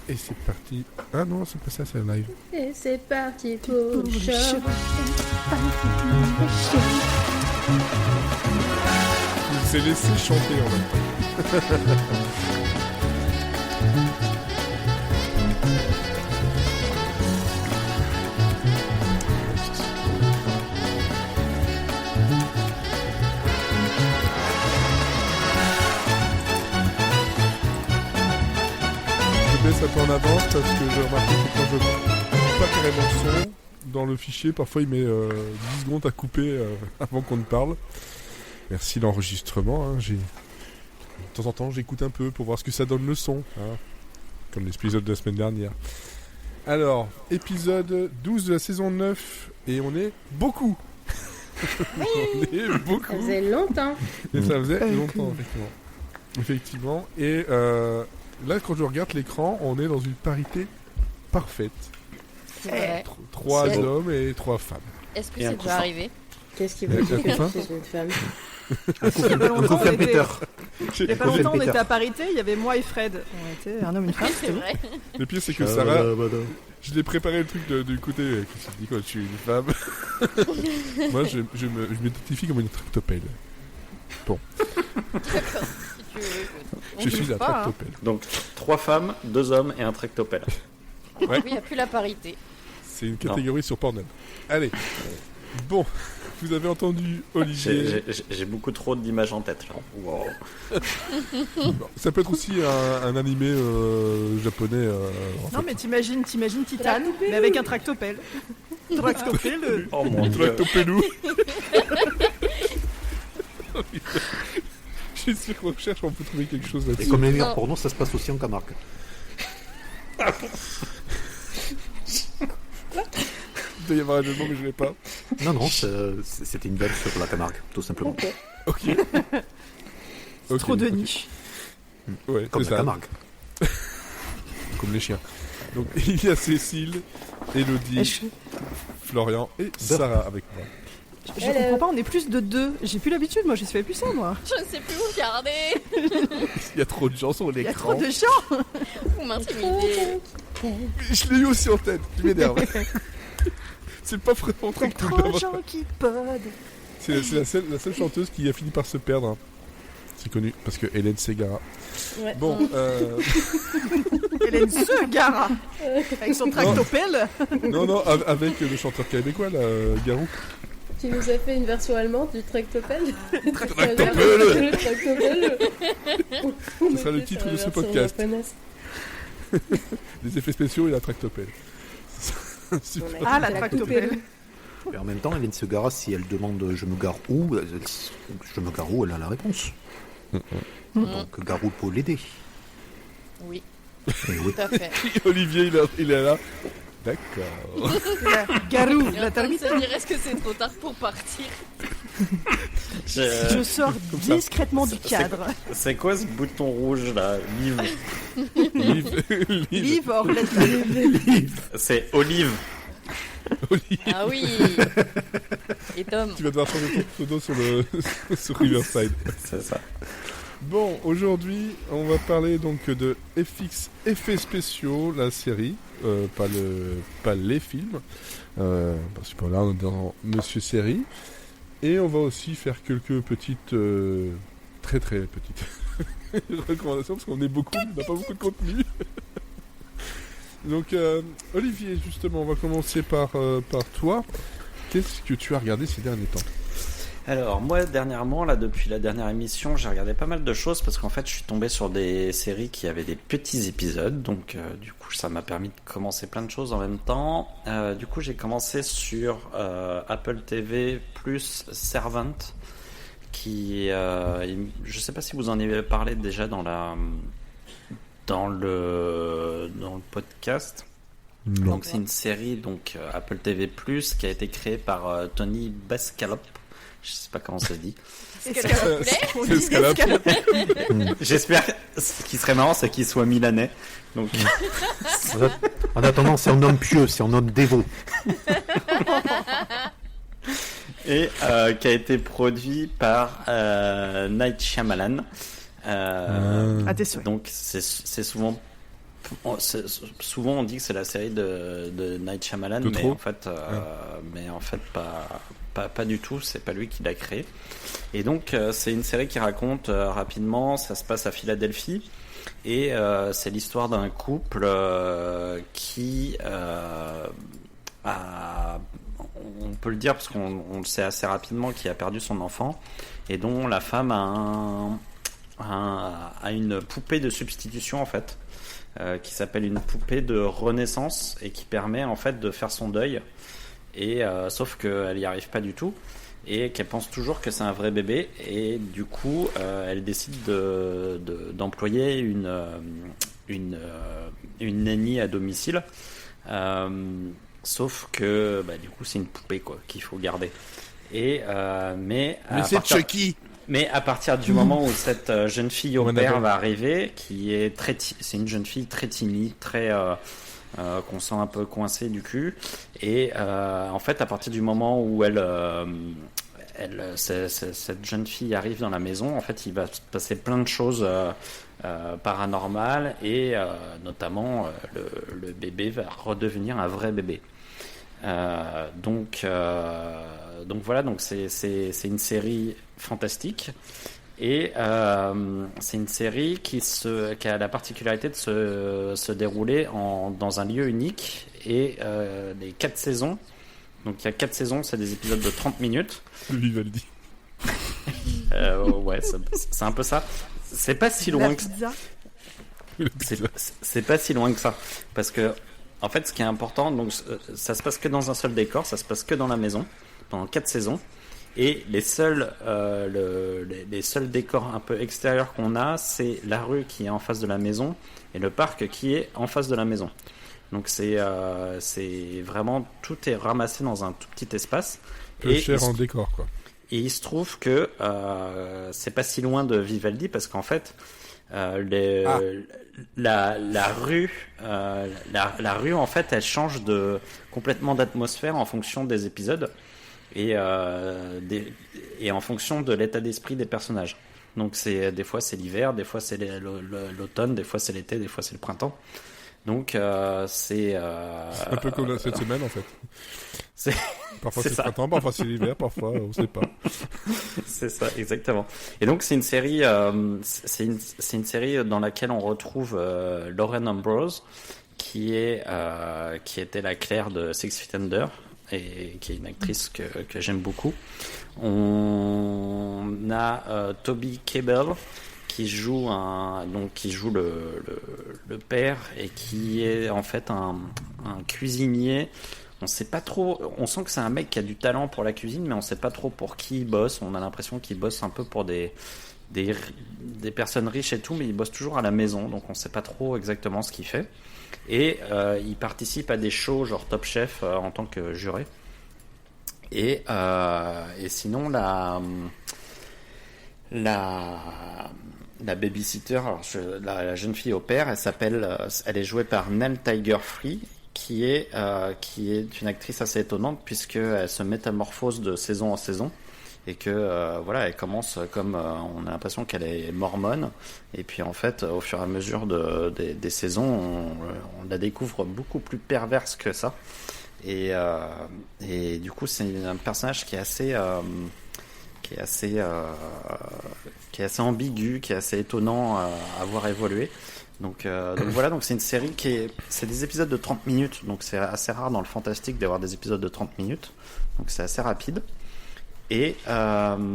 Et c'est parti. Ah non, c'est pas ça, c'est un live. Et c'est parti pour le show. Il s'est laissé chanter en même temps. Je baisse un peu en avance parce que j'ai remarqué que quand je coupe pas carrément le son dans le fichier, parfois il met 10 secondes à couper avant qu'on ne parle. Merci l'enregistrement. Hein, de temps en temps, j'écoute un peu pour voir ce que ça donne le son. Hein, comme l'épisode de la semaine dernière. Alors, épisode 12 de la saison 9. Et on est beaucoup. Oui. On est beaucoup. Ça faisait longtemps. Et ça faisait longtemps, effectivement. Et là, quand je regarde l'écran, on est dans une parité parfaite. Ouais. 3 hommes et 3 femmes. Est-ce que c'est déjà arrivé? Qu'est-ce qui veut dire que c'est une femme? Il y a pas longtemps, Il y a pas longtemps, on était à parité, il y avait moi et Fred. On était un homme et une femme, C'est vrai. Le pire, c'est que Sarah, je l'ai préparé le truc du côté qui s'est dit quand tu es une femme. Moi, je m'identifie comme une tractopelle. Bon. D'accord. Si tu veux, écoute. Je suis un pas, tractopelle. Donc 3 femmes, 2 hommes et un tractopelle. Ouais. Oui, il n'y a plus la parité. C'est une catégorie sur Pornhub. Allez. Bon. Vous avez entendu Olivier. J'ai beaucoup trop d'images en tête là. Wow. Bon, ça peut être aussi un animé japonais. Non, mais t'imagines Titan, mais avec un tractopelle. Tractopelle. Oh mon dieu. Tractopelou. Je suis sûr qu'on cherche, on peut trouver quelque chose Et là-dessus. comme les meilleurs pornos, ça se passe aussi en Camargue. Il doit y avoir un élément que je n'ai pas. Non, c'était une blague sur la Camargue, tout simplement. Ok. C'est trop de niche. Ouais, Comme c'est la ça. Camargue. Comme les chiens. Donc il y a Cécile, Elodie, Florian et Sarah avec moi. Je comprends pas, on est plus de 2. J'ai plus l'habitude, moi, je fais plus ça, moi. Je ne sais plus où regarder. Il y a trop de gens sur Il y a l'écran. trop de gens. Vous m'intimidez. Je l'ai eu aussi en tête, tu m'énerves. C'est pas vraiment Il y a trop de gens qui podent. C'est la seule chanteuse qui a fini par se perdre. Hein. C'est connu, parce que Hélène Ségara. Ouais. Bon, Hélène Segara. Avec son tractopelle. non, avec le chanteur québécois, là, Garou. Tu nous as fait une version allemande du tractopelle. Tractopelle. Le tractopelle. Ce sera le titre de ce podcast. Les effets spéciaux et la tractopelle. Super. Ah, la tractopelle. Et en même temps, Hélène Segara, si elle demande je me gare où, je me gare où, elle a la réponse. Donc Garou peut l'aider. Oui, Et oui. tout à fait. Olivier, il est là. D'accord. Garou, Il est la en train de termite. se dire, est-ce que c'est trop tard pour partir? Je sors ça. discrètement du cadre. C'est quoi ce bouton rouge là? Livre. Livre. Live or let live. C'est Olive. Olivier, Ah oui. Et Tom. tu vas devoir changer ton pseudo sur Riverside. C'est ça. Bon, aujourd'hui, on va parler donc de FX Effets Spéciaux, la série, pas les films, parce que là on est dans Monsieur Série, et on va aussi faire quelques petites, très très petites recommandations, parce qu'on est beaucoup, on n'a pas beaucoup de contenu. Donc, Olivier, justement, on va commencer par toi. Qu'est-ce que tu as regardé ces derniers temps ? Alors moi dernièrement là depuis la dernière émission j'ai regardé pas mal de choses parce qu'en fait je suis tombé sur des séries qui avaient des petits épisodes donc du coup ça m'a permis de commencer plein de choses en même temps. Du coup j'ai commencé sur Apple TV plus Servant qui je sais pas si vous en avez parlé déjà dans le podcast. Non. Donc c'est une série donc Apple TV plus qui a été créée par Tony Bascalop. Je sais pas comment ça se dit. Est-ce que ça vous plaît? On C'est dit ce qu'elle a escalope. J'espère que ce qui serait marrant, c'est qu'il soit milanais. Donc, En attendant, c'est un homme pieux, c'est un homme dévot. et qui a été produit par Night Shyamalan. À tes souhaits. Donc c'est souvent souvent on dit que c'est la série de Night Shyamalan, De mais trop. en fait pas du tout. C'est pas lui qui l'a créé. Et donc c'est une série qui raconte rapidement. Ça se passe à Philadelphie et c'est l'histoire d'un couple qui on peut le dire parce qu'on le sait assez rapidement, qui a perdu son enfant et dont la femme a une poupée de substitution en fait, qui s'appelle une poupée de renaissance et qui permet en fait de faire son deuil, et sauf qu'elle n'y arrive pas du tout et qu'elle pense toujours que c'est un vrai bébé, et du coup elle décide d'employer une nanny à domicile, sauf que du coup c'est une poupée quoi qu'il faut garder, et mais c'est Chucky. Mais à partir du moment où cette jeune fille au On père appelle. va arriver, qui est c'est une jeune fille très timide, très qu'on sent un peu coincée du cul, et en fait à partir du moment où cette jeune fille arrive dans la maison, en fait il va se passer plein de choses paranormales, et notamment le bébé va redevenir un vrai bébé. Donc voilà, donc c'est une série fantastique, et c'est une série qui a la particularité de se dérouler dans un lieu unique, et les 4 saisons, donc il y a 4 saisons, c'est des épisodes de 30 minutes. Le Vivaldi. Ouais, c'est un peu ça. C'est pas si La loin que pizza. c'est pas si loin que ça, parce que en fait ce qui est important, donc ça se passe que dans un seul décor, ça se passe que dans la maison pendant 4 saisons, et les seuls décors un peu extérieurs qu'on a, c'est la rue qui est en face de la maison et le parc qui est en face de la maison. Donc c'est vraiment, tout est ramassé dans un tout petit espace, Peu cher en décor, quoi. et il se trouve que c'est pas si loin de Vivaldi, parce qu'en fait la rue en fait elle change complètement d'atmosphère en fonction des épisodes, et en fonction de l'état d'esprit des personnages. Donc des fois c'est l'hiver, des fois c'est l'automne, des fois c'est l'été, des fois c'est le printemps. Donc c'est un peu comme cette semaine en fait. Parfois c'est c'est ça. le printemps, parfois c'est l'hiver, parfois on sait pas. C'est ça, exactement. Et donc c'est une série, c'est une série dans laquelle on retrouve Lauren Ambrose, qui était la Claire de Six Feet Under, et qui est une actrice que j'aime beaucoup. On a Toby Kebbell, qui joue le père, et qui est en fait un cuisinier. On sait pas trop, on sent que c'est un mec qui a du talent pour la cuisine, mais on sait pas trop pour qui il bosse. On a l'impression qu'il bosse un peu pour des personnes riches et tout, mais il bosse toujours à la maison, donc on sait pas trop exactement ce qu'il fait. Et il participe à des shows genre Top Chef en tant que juré. Et sinon la babysitter, alors la jeune fille au père, elle est jouée par Nell Tiger-Free, qui est une actrice assez étonnante, puisqu'elle se métamorphose de saison en saison, et que elle commence comme on a l'impression qu'elle est mormone, et puis en fait au fur et à mesure des saisons on la découvre beaucoup plus perverse que ça, et du coup c'est un personnage qui est assez ambigu, qui est assez étonnant à voir évoluer. Donc voilà, donc c'est une série c'est des épisodes de 30 minutes, donc c'est assez rare dans le fantastique d'avoir des épisodes de 30 minutes, donc c'est assez rapide. Et en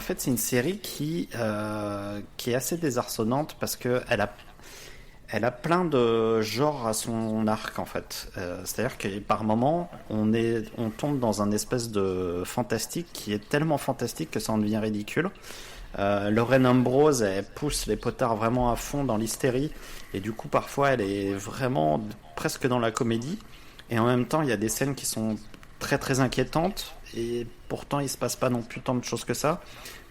fait c'est une série qui est assez désarçonnante, parce que elle a plein de genres à son arc en fait. C'est-à-dire que par moment on tombe dans un espèce de fantastique qui est tellement fantastique que ça en devient ridicule. Lauren Ambrose, elle pousse les potards vraiment à fond dans l'hystérie, et du coup parfois elle est vraiment presque dans la comédie, et en même temps il y a des scènes qui sont très très inquiétantes, et pourtant il se passe pas non plus tant de choses que ça.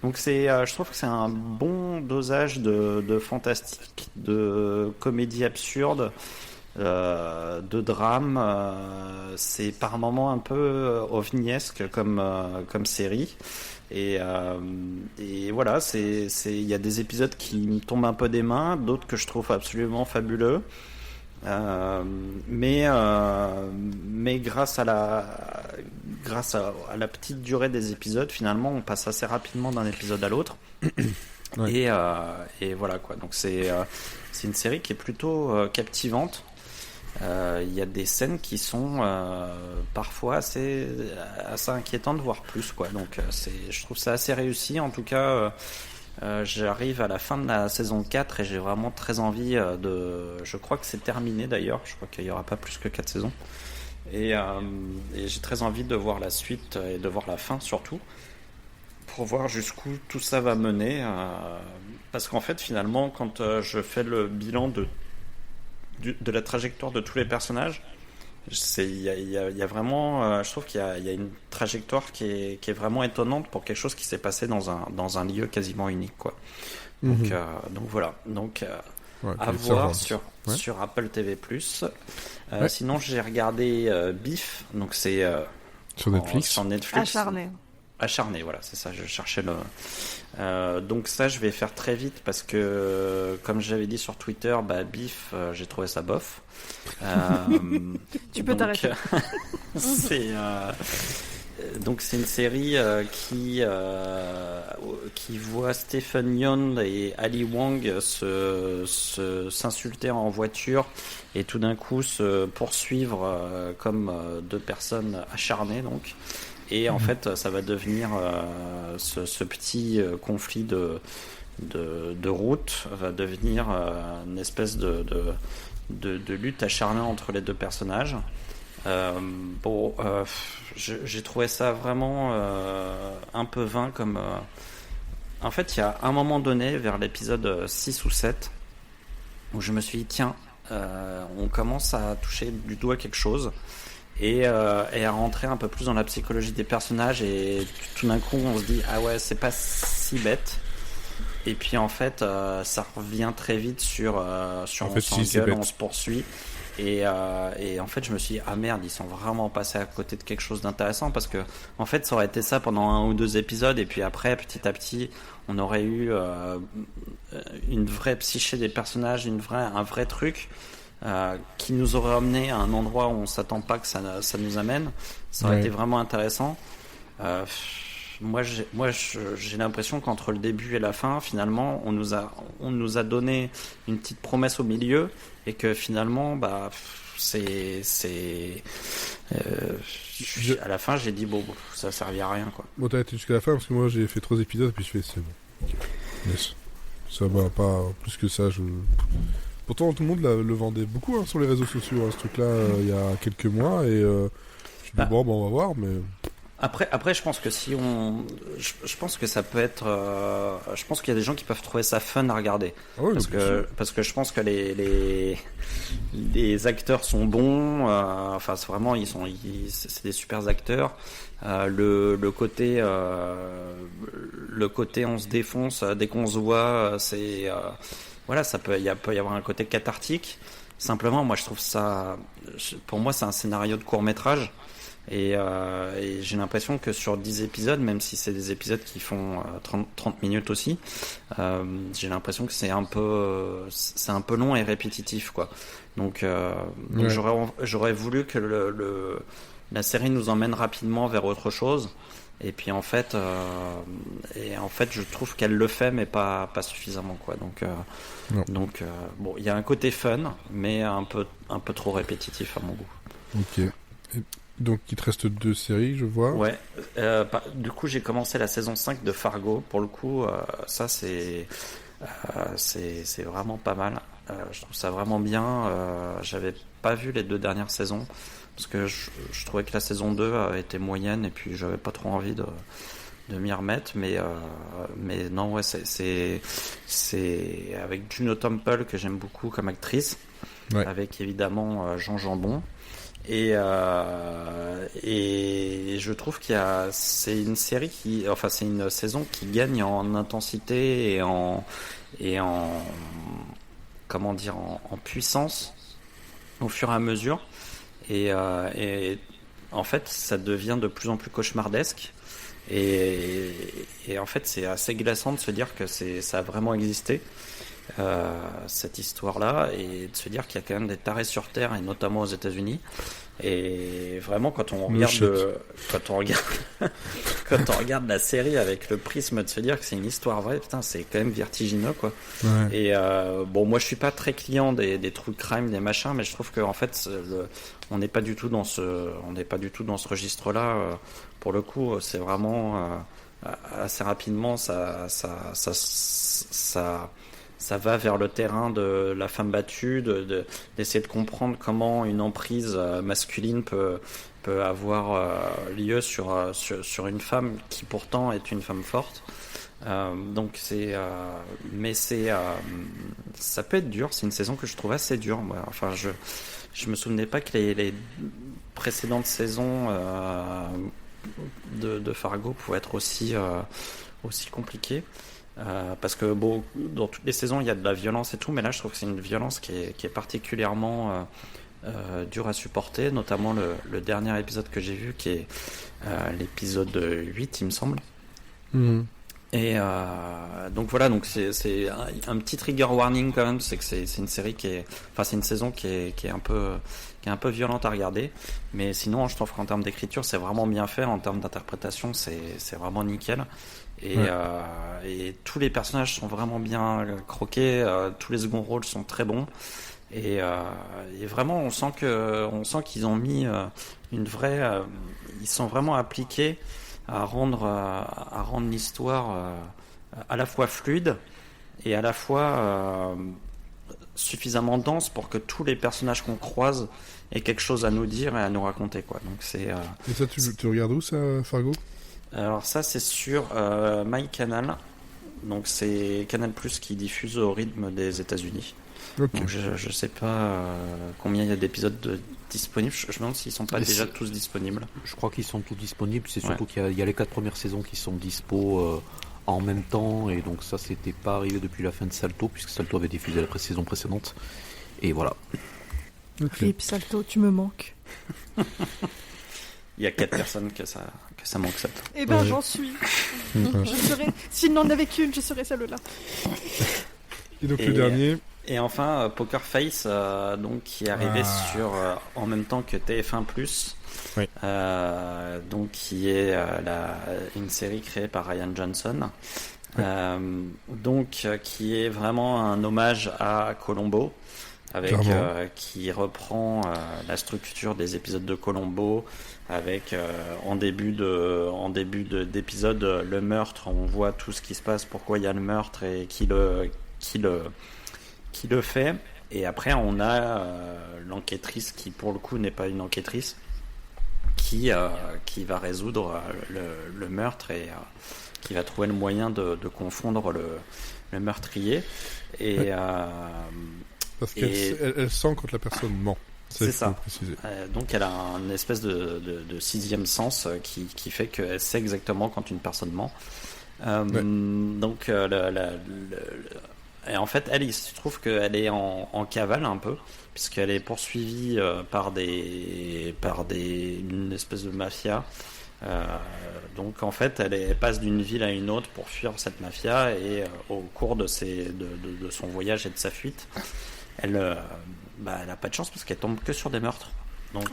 Donc je trouve que c'est un bon dosage de fantastique, de comédie absurde, de drame. C'est par moments un peu ovniesque comme série. Et voilà, il y a des épisodes qui me tombent un peu des mains, d'autres que je trouve absolument fabuleux. Mais grâce à la petite durée des épisodes, finalement, on passe assez rapidement d'un épisode à l'autre. Ouais. Et voilà quoi. Donc c'est une série qui est plutôt captivante. Il y a des scènes qui sont parfois assez inquiétantes, voire plus quoi. Donc je trouve ça assez réussi. En tout cas, j'arrive à la fin de la saison 4 et j'ai vraiment très envie je crois que c'est terminé d'ailleurs. Je crois qu'il n'y aura pas plus que 4 saisons. Et j'ai très envie de voir la suite et de voir la fin surtout, pour voir jusqu'où tout ça va mener. Parce qu'en fait, finalement, quand je fais le bilan de la trajectoire de tous les personnages, il y a vraiment, je trouve qu'il y a une trajectoire qui est vraiment étonnante pour quelque chose qui s'est passé dans un lieu quasiment unique, quoi. Donc voilà. Donc à voir sur Apple TV+. Sinon, j'ai regardé Beef. Donc c'est sur Netflix. Sur Netflix. Acharné, voilà, c'est ça, je cherchais le... donc ça, je vais faire très vite parce que, comme j'avais dit sur Twitter, Beef, j'ai trouvé ça bof. Tu peux t'arrêter. Donc c'est une série qui voit Stephen Yeun et Ali Wong s'insulter en voiture et tout d'un coup se poursuivre comme deux personnes acharnées, donc. Et en fait, ça va devenir ce petit conflit de route va devenir une espèce de lutte acharnée entre les deux personnages. J'ai trouvé ça vraiment un peu vain comme. En fait, il y a un moment donné, vers l'épisode 6 ou 7, où je me suis dit, tiens, on commence à toucher du doigt quelque chose. Et à rentrer un peu plus dans la psychologie des personnages, et tout d'un coup on se dit ah ouais, c'est pas si bête. Et puis en fait ça revient très vite sur on s'engueule, on se poursuit, et en fait je me suis dit ah merde, ils sont vraiment passés à côté de quelque chose d'intéressant, parce que en fait ça aurait été ça pendant 1 ou 2 épisodes, et puis après petit à petit on aurait eu une vraie psyché des personnages, un vrai truc qui nous aurait amené à un endroit où on s'attend pas que ça nous amène. Ça aurait été vraiment intéressant. Moi j'ai l'impression qu'entre le début et la fin, finalement on nous a donné une petite promesse au milieu, et que finalement à la fin j'ai dit bon, ça servit à rien, quoi. Bon, t'as été jusqu'à la fin, parce que moi j'ai fait 3 épisodes et puis je fais c'est bon. Yes. Ça va pas plus que ça. Pourtant, tout le monde le vendait beaucoup sur les réseaux sociaux, ce truc-là, il y a quelques mois, et je me dis bon, on va voir, mais... Après, je pense que je pense que ça peut être, je pense qu'il y a des gens qui peuvent trouver ça fun à regarder, parce que je pense que les acteurs sont bons, enfin c'est vraiment c'est des super acteurs. Le côté on se défonce dès qu'on se voit, c'est voilà, il peut y avoir un côté cathartique. Simplement, moi je trouve ça, pour moi c'est un scénario de court-métrage, et j'ai l'impression que sur 10 épisodes, même si c'est des épisodes qui font 30 minutes aussi, j'ai l'impression que c'est un peu long et répétitif, quoi. Donc j'aurais voulu que la série nous emmène rapidement vers autre chose. Et puis en fait, je trouve qu'elle le fait, mais pas suffisamment, quoi. Donc bon, il y a un côté fun, mais un peu trop répétitif à mon goût. Ok. Donc il te reste 2 séries, je vois. Ouais. Du coup, j'ai commencé la saison 5 de Fargo. Pour le coup, ça c'est vraiment pas mal. Je trouve ça vraiment bien. J'avais pas vu les 2 dernières saisons, parce que je trouvais que la saison 2 était moyenne, et puis j'avais pas trop envie de m'y remettre, mais non, ouais, c'est avec Juno Temple, que j'aime beaucoup comme actrice, avec évidemment Jean Jambon, et je trouve c'est une série c'est une saison qui gagne en intensité et en comment dire, en puissance au fur et à mesure. Et en fait, ça devient de plus en plus cauchemardesque. Et en fait, c'est assez glaçant de se dire que ça a vraiment existé, cette histoire-là, et de se dire qu'il y a quand même des tarés sur Terre, et notamment aux États-Unis. Et vraiment, quand on regarde la série avec le prisme de se dire que c'est une histoire vraie, putain, c'est quand même vertigineux, quoi. Ouais. Et bon, moi, je suis pas très client des true crime, des machins, mais je trouve que en fait, on n'est pas du tout dans ce registre-là. Pour le coup, c'est vraiment assez rapidement, ça va vers le terrain de la femme battue, d'essayer de comprendre comment une emprise masculine peut avoir lieu sur une femme qui pourtant est une femme forte. Donc ça peut être dur. C'est une saison que je trouve assez dure. Moi. Enfin, je me souvenais pas que les précédentes saisons de Fargo pouvaient être aussi compliquées. Parce que bon, dans toutes les saisons il y a de la violence et tout, mais là je trouve que c'est une violence qui est particulièrement dure à supporter, notamment le dernier épisode que j'ai vu qui est l'épisode 8 il me semble. Et donc voilà, donc c'est un petit trigger warning quand même, c'est que c'est une série c'est une saison qui est un peu violente à regarder, mais sinon je trouve qu'en termes d'écriture c'est vraiment bien fait, en termes d'interprétation c'est vraiment nickel. Et tous les personnages sont vraiment bien croqués, tous les seconds rôles sont très bons, et vraiment on sent qu'ils ont mis une vraie, ils sont vraiment appliqués à rendre l'histoire à la fois fluide et à la fois suffisamment dense pour que tous les personnages qu'on croise aient quelque chose à nous dire et à nous raconter, quoi. Donc c'est. Et ça, tu regardes où ça, Fargo ? Alors ça, c'est sur MyCanal. Donc c'est Canal+ qui diffuse au rythme des États-Unis. Okay. Donc je sais pas combien il y a d'épisodes disponibles. Je me demande s'ils sont pas déjà tous disponibles. Je crois qu'ils sont tous disponibles. C'est surtout qu'il y a les 4 premières saisons qui sont dispo en même temps, et donc ça c'était pas arrivé depuis la fin de Salto, puisque Salto avait diffusé la saison précédente. Et voilà. Okay. Rip Salto, tu me manques. Il y a 4 personnes que ça manque, Salto. Eh ben j'en suis. S'il n'en avait qu'une, je serais celle-là. Et donc le dernier. Et enfin, Poker Face, donc qui est arrivé sur en même temps que TF1+, oui. Donc qui est une série créée par Ryan Johnson, donc qui est vraiment un hommage à Columbo, avec qui reprend la structure des épisodes de Columbo, avec en début d'épisode le meurtre, on voit tout ce qui se passe, pourquoi il y a le meurtre et qui le fait, et après on a l'enquêtrice qui pour le coup n'est pas une enquêtrice, qui va résoudre le meurtre et qui va trouver le moyen de confondre le meurtrier, et parce qu'elle sent quand la personne ment. C'est ça. Donc elle a une espèce de sixième sens qui fait qu'elle sait exactement quand une personne ment. Donc et en fait, il se trouve qu'elle est en cavale un peu, puisqu'elle est poursuivie par une espèce de mafia. Donc en fait, elle passe d'une ville à une autre pour fuir cette mafia, et au cours de son voyage et de sa fuite, elle a pas de chance parce qu'elle tombe que sur des meurtres. Donc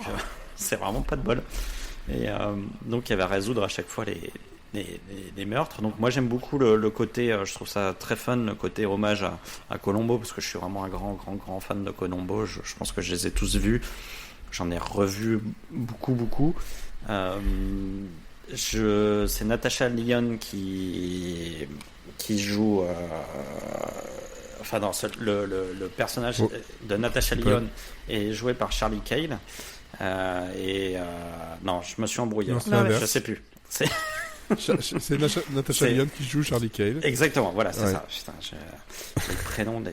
c'est vraiment pas de bol. Et donc elle va résoudre à chaque fois les meurtres. Donc moi j'aime beaucoup le côté, je trouve ça très fun, le côté hommage à Columbo, parce que je suis vraiment un grand fan de Columbo. Je pense que je les ai tous vus, j'en ai revu beaucoup. C'est Natasha Lyonne qui joue le personnage de Natasha Lyonne est joué par Charlie Cale, non, je me suis embrouillé, je sais plus. C'est Natasha Lyonne qui joue Charlie Cale. Exactement, voilà, c'est ça. Putain, j'ai le prénom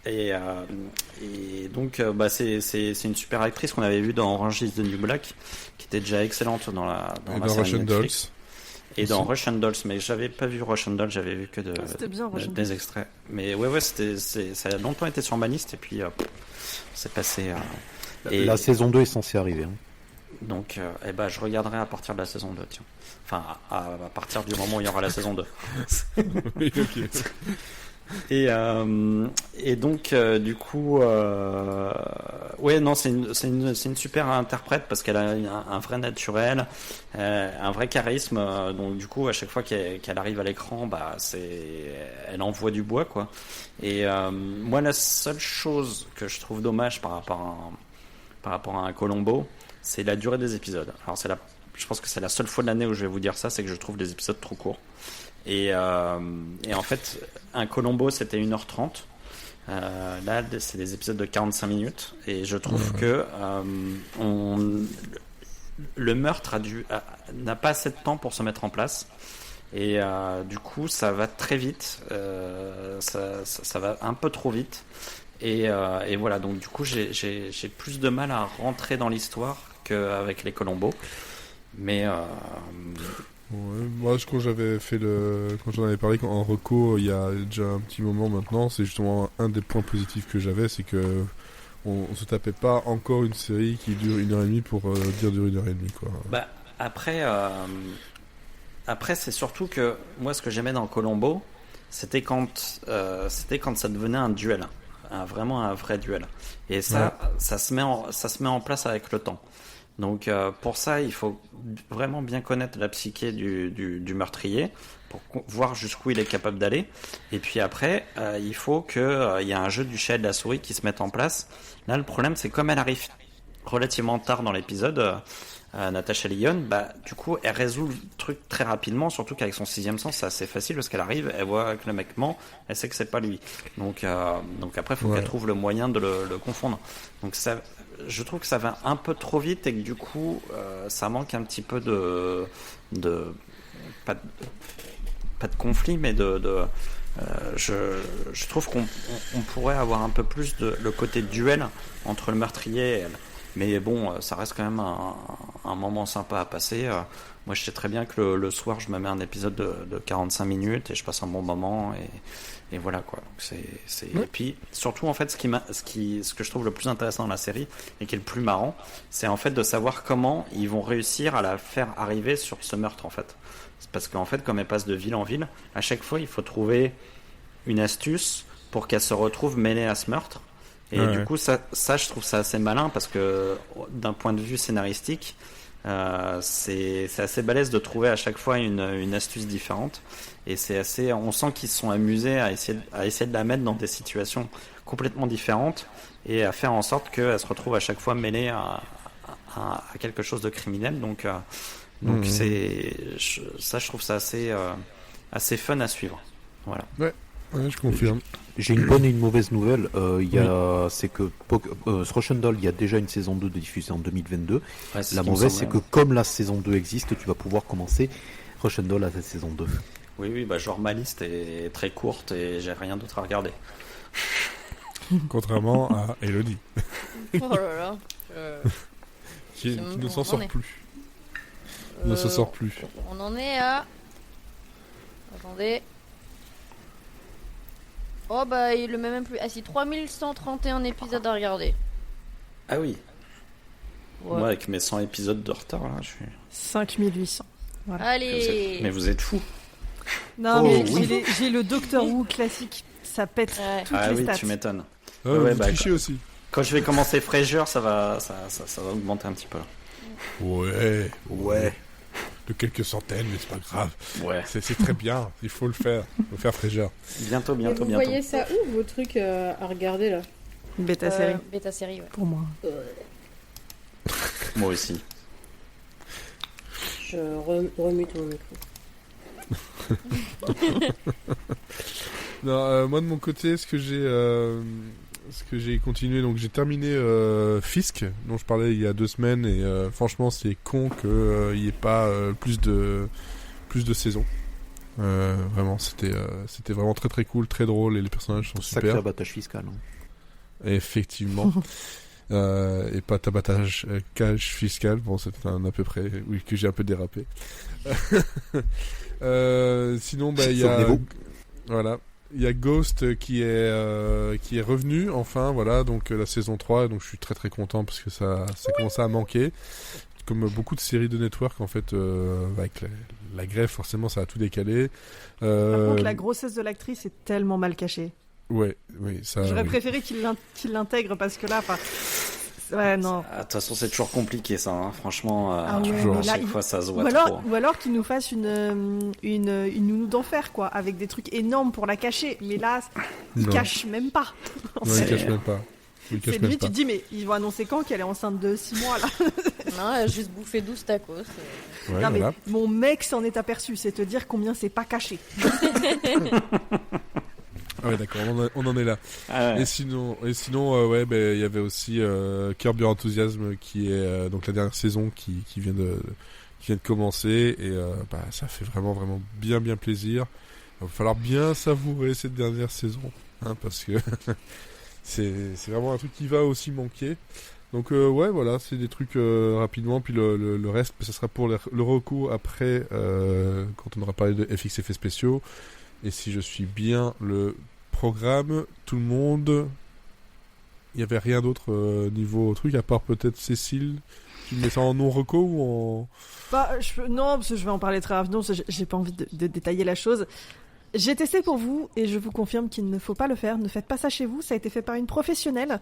et donc c'est une super actrice qu'on avait vue dans Orange is the New Black, qui était déjà excellente dans la Russian Dolls. Et dans Russian Dolls, mais j'avais pas vu Russian Dolls, j'avais vu que des extraits. Mais ça a longtemps été sur ma liste, et puis c'est passé. La saison 2 est censée arriver. Donc, je regarderai à partir de la saison 2, tiens. Enfin, à partir du moment où il y aura la saison 2. Oui, ok. Et donc, du coup, ouais, non, c'est une super interprète parce qu'elle a un vrai naturel, un vrai charisme. Donc, du coup, à chaque fois qu'elle arrive à l'écran, elle envoie du bois, quoi. Et moi, la seule chose que je trouve dommage par rapport à un Columbo, c'est la durée des épisodes. Alors, je pense que c'est la seule fois de l'année où je vais vous dire ça, c'est que je trouve les épisodes trop courts. Et en fait, un Columbo, c'était 1h30. Là, c'est des épisodes de 45 minutes. Et je trouve que le meurtre n'a pas assez de temps pour se mettre en place. Et du coup, ça va très vite. Ça va un peu trop vite. Et voilà, donc du coup, j'ai plus de mal à rentrer dans l'histoire qu'avec les Columbo. Mais... Ouais, moi, quand j'en avais parlé en reco il y a déjà un petit moment maintenant, c'est justement un des points positifs que j'avais, c'est que on se tapait pas encore une série qui dure 1h30 pour dire dure 1h30, quoi. Après, c'est surtout que moi, ce que j'aimais dans Columbo, c'était quand ça devenait un duel, vraiment un vrai duel. Et ça se met en place avec le temps. Donc pour ça, il faut vraiment bien connaître la psyché du meurtrier pour voir jusqu'où il est capable d'aller. Et puis après, il faut qu'il y ait un jeu du chat et de la souris qui se mette en place. Là, le problème, c'est comme elle arrive relativement tard dans l'épisode, Natasha Lyonne, du coup, elle résout le truc très rapidement, surtout qu'avec son 6e sens, c'est assez facile parce qu'elle arrive, elle voit que le mec ment, elle sait que c'est pas lui. Donc après, il faut qu'elle trouve le moyen de le confondre. Donc ça... Je trouve que ça va un peu trop vite et que du coup ça manque un petit peu pas de conflit, mais je trouve qu'on pourrait avoir un peu plus le côté duel entre le meurtrier et elle. Mais bon, ça reste quand même un moment sympa à passer. Moi, je sais très bien que le soir, je me mets un épisode de 45 minutes et je passe un bon moment et voilà, quoi. Donc Et puis surtout, en fait, ce que je trouve le plus intéressant dans la série et qui est le plus marrant, c'est en fait de savoir comment ils vont réussir à la faire arriver sur ce meurtre, en fait. C'est parce qu'en fait, comme elle passe de ville en ville, à chaque fois, il faut trouver une astuce pour qu'elle se retrouve mêlée à ce meurtre. Et du coup, ça, je trouve ça assez malin parce que d'un point de vue scénaristique, c'est assez balèze de trouver à chaque fois une astuce différente. Et on sent qu'ils se sont amusés à essayer de la mettre dans des situations complètement différentes et à faire en sorte qu'elle se retrouve à chaque fois mêlée à quelque chose de criminel. Donc je trouve ça assez fun à suivre. Voilà. Ouais, je confirme. J'ai une bonne et une mauvaise nouvelle. C'est que Russian Doll, il y a déjà une saison 2 de diffusée en 2022. Ouais, la mauvaise, c'est que comme la saison 2 existe, tu vas pouvoir commencer Russian Doll à la saison 2. Oui, genre ma liste est très courte et j'ai rien d'autre à regarder. Contrairement à Elodie. Oh là là. Qui ne s'en sort plus. Ne s'en sort plus. On en est à... Attendez. Oh il le met même plus. Ah si, 3131 épisodes à regarder. Ah oui. Ouais. Moi avec mes 100 épisodes de retard là, je suis... 5800. Voilà. Allez. Mais vous êtes fous. Non mais j'ai le Doctor Who classique. Ça pète toutes les stats. Ah oui, tu m'étonnes. Vous trichez aussi. Quand je vais commencer Frasier, ça va augmenter un petit peu. Ouais. De quelques centaines, mais c'est pas grave. Ouais. C'est très bien, il faut le faire. Il faut faire Frasier. Bientôt. Vous voyez ça où, vos trucs à regarder, là? Bêta série. Bêta série, ouais. Pour moi. Moi aussi. Je remute mon micro. Non, moi de mon côté, ce que j'ai continué, donc j'ai terminé Fisk, dont je parlais il y a 2 semaines, et franchement c'est con qu'il n'y ait pas plus de saisons. Vraiment, c'était vraiment très très cool, très drôle, et les personnages sont super. Sacré abattage fiscal. Effectivement. Et pas tabatage cash fiscal, bon c'est un à peu près, oui, que j'ai un peu dérapé. Sinon il y a voilà, il y a Ghost qui est revenu enfin, voilà, donc la saison 3, donc je suis très très content parce que ça commençait à manquer. comme beaucoup de séries de network, en fait, avec la grève, forcément, ça a tout décalé. Par contre, la grossesse de l'actrice est tellement mal cachée. Oui, ça. J'aurais préféré qu'il l'intègre parce que là, ouais, non. De toute façon, c'est toujours compliqué, ça. Hein. Franchement, toujours. À chaque fois, ça se voit trop. Ou alors qu'il nous fasse une nounou d'enfer, quoi, avec des trucs énormes pour la cacher. Mais là, il cache même pas. Non, il cache même pas. C'est limite, tu te dis, mais ils vont annoncer quand qu'elle est enceinte de 6 mois, là. Non, elle a juste bouffé 12 tacos. Ouais, non, mais voilà. mon mec s'en est aperçu, c'est te dire combien c'est pas caché. Ah ouais, d'accord, on en est là. Ah ouais. Et sinon, il y avait aussi Curb Your Enthusiasm qui est donc la dernière saison qui vient de commencer et ça fait vraiment bien plaisir. Il va falloir bien savourer cette dernière saison, hein, parce que c'est vraiment un truc qui va aussi manquer. Donc voilà, c'est des trucs rapidement, puis le reste, ça sera pour le recours après quand on aura parlé de FX effets spéciaux. Et si je suis bien le programme, tout le monde, il n'y avait rien d'autre niveau truc, à part peut-être Cécile. Tu mets ça en non-reco ou en... Non, parce que je vais en parler très rapidement, parce que j'ai pas envie de détailler la chose. J'ai testé pour vous, et je vous confirme qu'il ne faut pas le faire. Ne faites pas ça chez vous, ça a été fait par une professionnelle.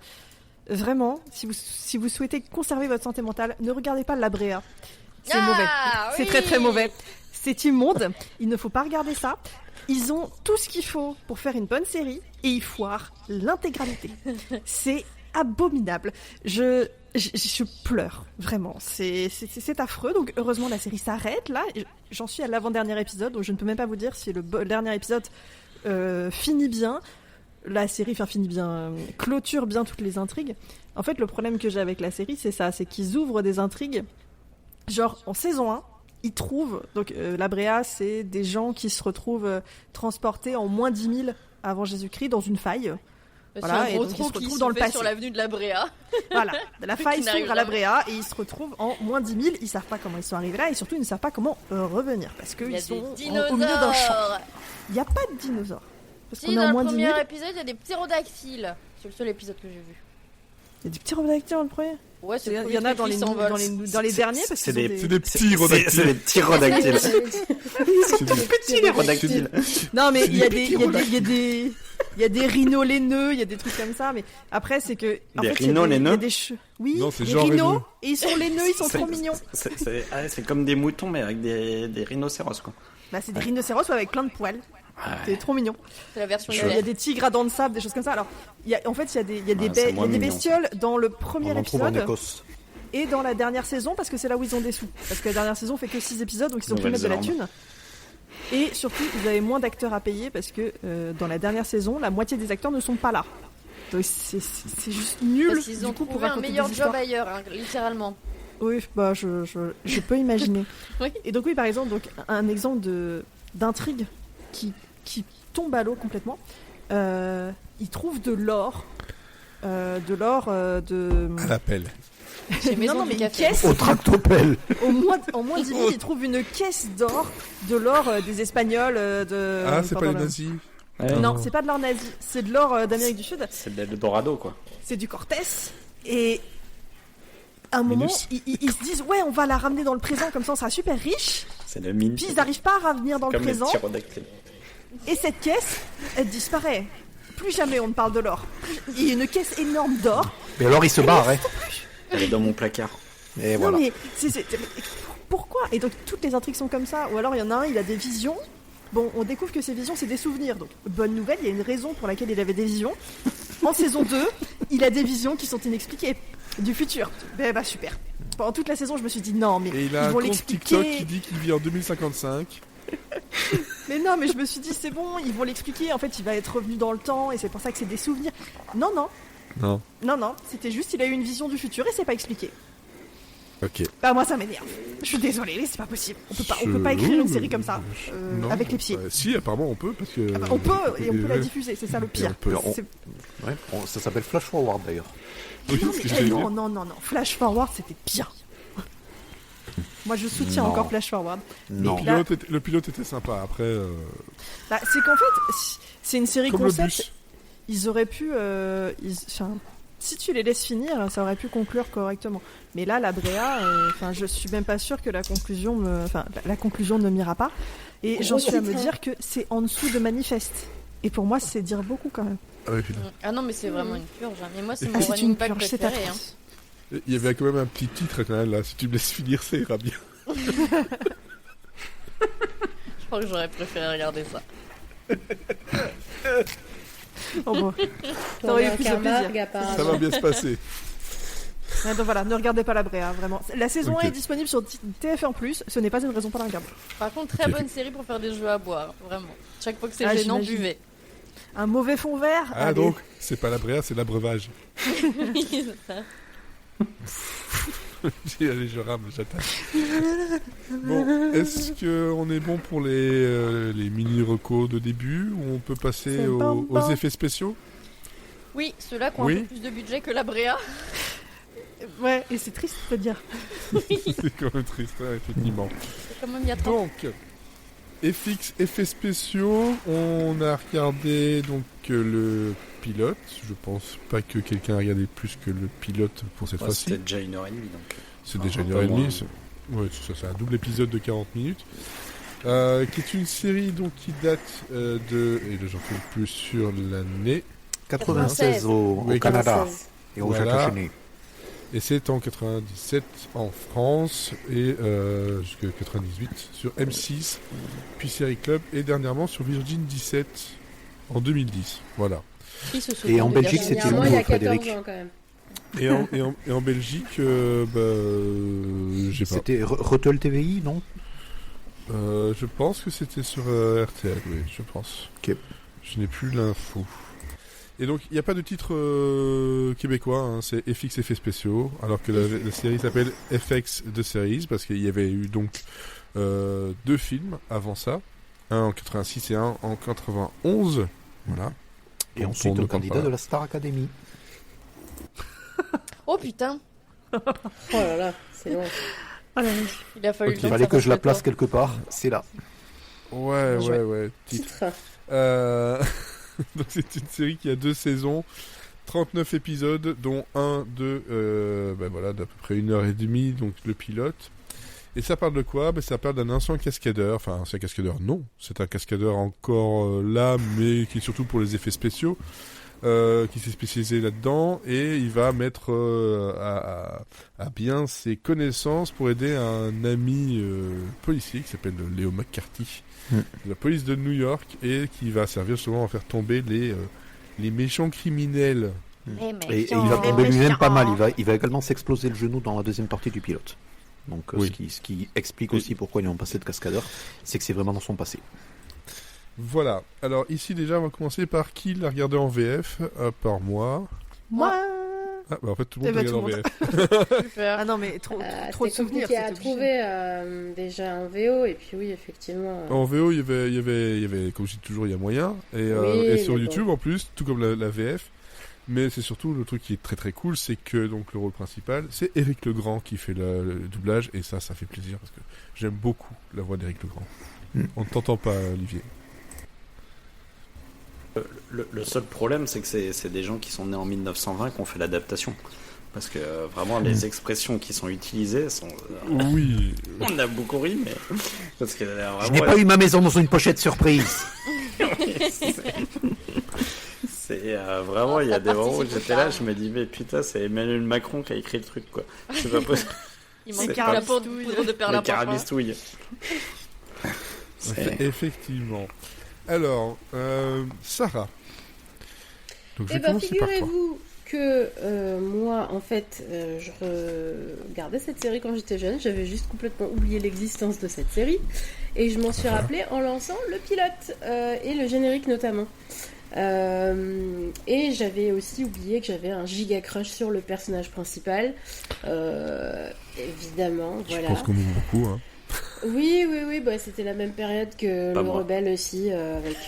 Vraiment, si vous souhaitez conserver votre santé mentale, ne regardez pas La Brea. C'est mauvais. Oui. C'est très très mauvais. C'est immonde, il ne faut pas regarder ça. Ils ont tout ce qu'il faut pour faire une bonne série et ils foirent l'intégralité. C'est abominable. Je pleure, vraiment. C'est affreux. Donc heureusement la série s'arrête là. J'en suis à l'avant-dernier épisode, donc je ne peux même pas vous dire si le dernier épisode finit bien. La série finit bien, clôture bien toutes les intrigues. En fait, le problème que j'ai avec la série, c'est ça, c'est qu'ils ouvrent des intrigues. Genre en saison 1, ils trouvent, donc la Brea, c'est des gens qui se retrouvent transportés en moins 10 000 avant Jésus-Christ dans une faille. Voilà, et donc ils se retrouvent dans le passé. Sur l'avenue de la Brea. Voilà, la faille s'ouvre à la Brea et ils se retrouvent en moins 10 000. Ils savent pas comment ils sont arrivés là et surtout ils ne savent pas comment revenir parce qu'ils sont au milieu d'un champ. Il n'y a pas de dinosaures. Parce qu'on est dans en le moins 10 000. premier épisode, il y a des ptérodactyles. C'est le seul épisode que j'ai vu. Il y a des petits pterodactyles dans le premier. Ouais, c'est Il y en a dans les derniers parce que c'est des petits rodactyles. C'est des petits rodactyles. C'est des petits les rodactyles. Non mais il y a des rhinos laineux, il y a des trucs comme ça, mais après c'est que des rhinos laineux. Oui, non, c'est des genre rhinos laineux. et ils sont laineux, ils sont trop mignons. C'est comme des moutons mais avec des rhinocéros quoi. Bah c'est des rhinocéros avec plein de poils. Ouais. C'est trop mignon. C'est la version Il y a des tigres à dents de sable, des choses comme ça. Alors, il y a des bestioles dans le premier épisode. En Écosse. Et dans la dernière saison, parce que c'est là où ils ont des sous. Parce que la dernière saison fait que 6 épisodes, donc ils ont pu mettre de la thune. Et surtout, ils avaient moins d'acteurs à payer parce que dans la dernière saison, la moitié des acteurs ne sont pas là. Donc c'est juste nul. Parce qu'ils ont trouvé un meilleur job ailleurs, hein, littéralement. Oui, bah je peux imaginer. Oui. Et donc oui, par exemple, donc un exemple d'intrigue qui tombe à l'eau complètement. Ils trouvent de l'or. À l'appel. Non, mais une caisse. Au tractopelle. En moins 10 000, ils trouvent une caisse d'or, de l'or des Espagnols. C'est pas les nazis. Ouais. Non, c'est pas de l'or nazi, c'est de l'or d'Amérique du Sud. C'est de l'Eldorado quoi. C'est du Cortés. Et à un moment, ils se disent ouais, on va la ramener dans le présent, comme ça on sera super riche. C'est le mine. Puis ils n'arrivent pas à revenir dans le présent. Et cette caisse, elle disparaît. Plus jamais on ne parle de l'or. Il y a une caisse énorme d'or. Mais alors il se barre, hein. Elle est dans mon placard. Et non voilà. mais pourquoi? Et donc toutes les intrigues sont comme ça. Ou alors il y en a un, il a des visions. Bon, on découvre que ces visions, c'est des souvenirs. Donc, bonne nouvelle, il y a une raison pour laquelle il avait des visions. En saison 2, il a des visions qui sont inexpliquées. Du futur. Bah super. Pendant toute la saison, je me suis dit non, mais Et il a ils un vont compte l'expliquer. TikTok qui dit qu'il vit en 2055. Mais non, mais je me suis dit c'est bon, ils vont l'expliquer. En fait, il va être revenu dans le temps et c'est pour ça que c'est des souvenirs. Non, c'était juste, il a eu une vision du futur et c'est pas expliqué. Ok. Bah moi ça m'énerve. Je suis désolée, c'est pas possible. On peut pas écrire une série comme ça avec les pieds. Si, apparemment on peut parce que. On peut et on peut la diffuser, c'est ça le pire. Ça s'appelle Flash Forward d'ailleurs. Oui, Non, c'est ce que j'allais dire. non. Flash Forward, c'était bien. Moi, je soutiens encore Flash Forward. Non. Le pilote était sympa. Après. Bah, c'est qu'en fait, c'est une série Comme le concept. bus. Ils auraient pu. si tu les laisses finir, ça aurait pu conclure correctement. Mais là, la Brea, je suis même pas sûre que la conclusion ne m'ira pas. Et j'en suis à me dire que c'est en dessous de Manifeste. Et pour moi, c'est dire beaucoup quand même. Ah, oui, putain. Ah non, mais c'est vraiment une purge. Hein. Mais moi, c'est mon c'est running une back purge, c'est préféré. atroce. Il y avait quand même un petit titre quand même là. Si tu me laisses finir, ça ira bien. Je crois que j'aurais préféré regarder ça. Oh bon. Pour T'aurais eu un plus de Camargue, plaisir. apparemment. Ça va bien se passer. Ah, donc voilà, ne regardez pas la Brea, vraiment. La saison Ok. 1 est disponible sur TF1+, ce n'est pas une raison pour la regarder. Par contre, très Ok. bonne série pour faire des jeux à boire. Vraiment. Chaque fois que c'est Ah, gênant, j'imagine. buvez. Un mauvais fond vert. Ah allez. donc, c'est pas la Brea, c'est l'abreuvage. Allez, je rame, j'attaque. Bon, est-ce qu'on est bon pour les mini-recos de début ou on peut passer C'est bon, aux bon. effets spéciaux? Oui, ceux-là qui ont Oui. un peu plus de budget que la Brea. Ouais, et c'est triste de dire. C'est quand même triste, hein, effectivement. C'est quand même il y a tant. Donc, FX, effets spéciaux, on a regardé donc le pilote. Je pense pas que quelqu'un a regardé plus que le pilote pour cette fois-ci. C'était déjà 1h30 donc. C'est déjà un une peu heure et demie. moins. Ouais, c'est un double épisode de 40 minutes. Qui est une série donc qui date de... Et là j'en fais plus sur l'année. 96 au Oui, Canada 96. et aux Voilà. États-Unis. Et c'est en 97 en France et jusqu'à 98 sur M6, puis Série Club et dernièrement sur Virgin 17 en 2010. Voilà. Qui se Et souvient en de Belgique, Virginia c'était Dernièrement, où, il y a 14 Frédéric ans quand même. Et en Belgique, j'ai pas. C'était Retoel TVI, non? Je pense que c'était sur RTL, oui, je pense. Ok. Je n'ai plus l'info. Et donc, il n'y a pas de titre québécois, hein, c'est FX Effets Spéciaux, alors que la série s'appelle FX The Series, parce qu'il y avait eu donc 2 films avant ça, un en 86 et un en 91, voilà. Et Donc, ensuite, on ne un parle candidat pas. de la Star Academy. Oh putain, Oh là là, c'est long. Oh là là. il a fallu Ok. le Il temps fallait que ça je la fasse place le quelque part, c'est là. Ouais, Bien joué. ouais, titre. Titre. Donc c'est une série qui a 2 saisons, 39 épisodes, dont un de voilà, d'à peu près 1h30, donc le pilote. Et ça parle de quoi? Ça parle d'un ancien cascadeur, enfin ancien cascadeur non, c'est un cascadeur encore là, mais qui est surtout pour les effets spéciaux, qui s'est spécialisé là-dedans, et il va mettre à bien ses connaissances pour aider un ami policier qui s'appelle Léo McCarthy, de la police de New York, et qui va servir souvent à faire tomber les méchants criminels. Et il va tomber lui-même pas mal. Il va également s'exploser le genou dans la deuxième partie du pilote. Donc Oui. ce qui explique aussi pourquoi il est en passé de cascadeur, c'est que c'est vraiment dans son passé. Voilà. Alors ici déjà, on va commencer par qui l'a regardé en VF, par moi. Moi. Ah, bah en fait tout le monde Eh l'a ben, regardé tout en le VF. Super. Ah non, mais trop de C'est souvenirs. compliqué à c'est obligé. trouver déjà en VO, et puis oui, effectivement. En VO, il y avait, comme je dis toujours, il y a moyen. Et, Oui, et sur mais YouTube en plus, tout comme la VF. Mais c'est surtout le truc qui est très très cool, c'est que donc le rôle principal, c'est Éric Legrand qui fait le doublage, et ça fait plaisir parce que j'aime beaucoup la voix d'Éric Legrand. On ne t'entend pas, Olivier. Le seul problème, c'est que c'est des gens qui sont nés en 1920 qui ont fait l'adaptation. Parce que vraiment, les expressions qui sont utilisées sont. Oui. On a beaucoup ri, mais. Parce que vraiment. Je n'ai pas eu ma maison dans une pochette surprise. C'est vraiment, il y a Ça des moments où participe au j'étais là, charme. je me dis, mais putain, c'est Emmanuel Macron qui a écrit le truc, quoi. C'est pas possible. Il C'est manque pas- la poudre de perles Le à parfum. carabistouille. C'est- Effectivement. Alors, Sarah. Donc je Eh vais ben, commencer par toi. figurez-vous que moi, en fait, je regardais cette série quand j'étais jeune. J'avais juste complètement oublié l'existence de cette série. Et je m'en suis rappelé en lançant le pilote et le générique notamment. Et j'avais aussi oublié que j'avais un giga crush sur le personnage principal. Évidemment, Je voilà. pense qu'on aime beaucoup. Hein. Oui, bah, c'était la même période que Pas le moi. rebelle aussi, avec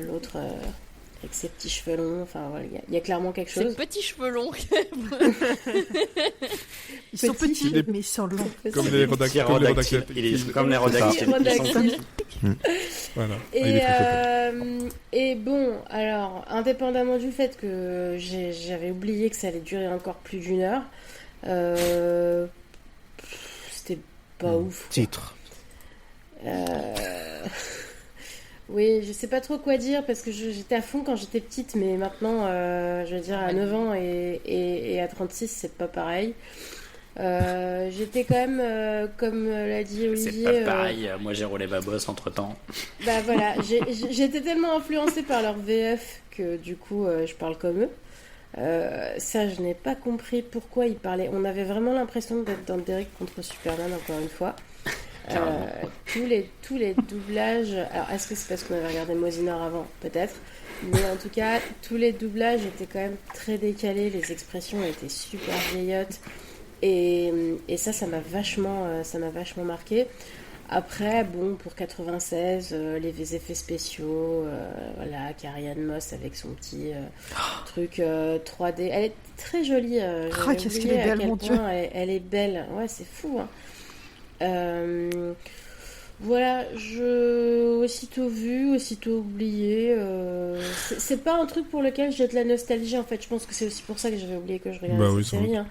l'autre, avec ses petits cheveux longs. Enfin, voilà, il y a clairement quelque Ces chose. petits cheveux longs. Ils sont petits, des- mais ils sont longs. Comme les redacteurs. Il est comme les redactyles. Voilà. Et, Il est très chouette. et bon, alors, indépendamment du fait que j'avais oublié que ça allait durer encore plus d'une heure, c'était pas ouf. Quoi. Titre. Oui, je sais pas trop quoi dire parce que j'étais à fond quand j'étais petite, mais maintenant, je veux dire, à 9 ans et à 36, c'est pas pareil. J'étais quand même, comme l'a dit Olivier... C'est pas pareil, moi j'ai roulé ma bosse entre-temps. Bah voilà, j'étais tellement influencée par leur VF que du coup, je parle comme eux. Ça, je n'ai pas compris pourquoi ils parlaient. On avait vraiment l'impression d'être dans Derek contre Superman, encore une fois. Tous les doublages. Alors, est-ce que c'est parce qu'on avait regardé Mosinor avant? Peut-être. Mais en tout cas, tous les doublages étaient quand même très décalés. Les expressions étaient super vieillottes. Et ça m'a vachement marqué. Après, bon, pour 96, les effets spéciaux, voilà, Carrie-Anne Moss avec son petit truc 3D. Elle est très jolie. Qu'est-ce qu'elle est belle, mon Dieu. Elle est belle. Ouais, c'est fou. Hein. Voilà, aussitôt vu, aussitôt oublié. C'est pas un truc pour lequel j'ai de la nostalgie, en fait. Je pense que c'est aussi pour ça que j'avais oublié que je regardais cette série. Hein.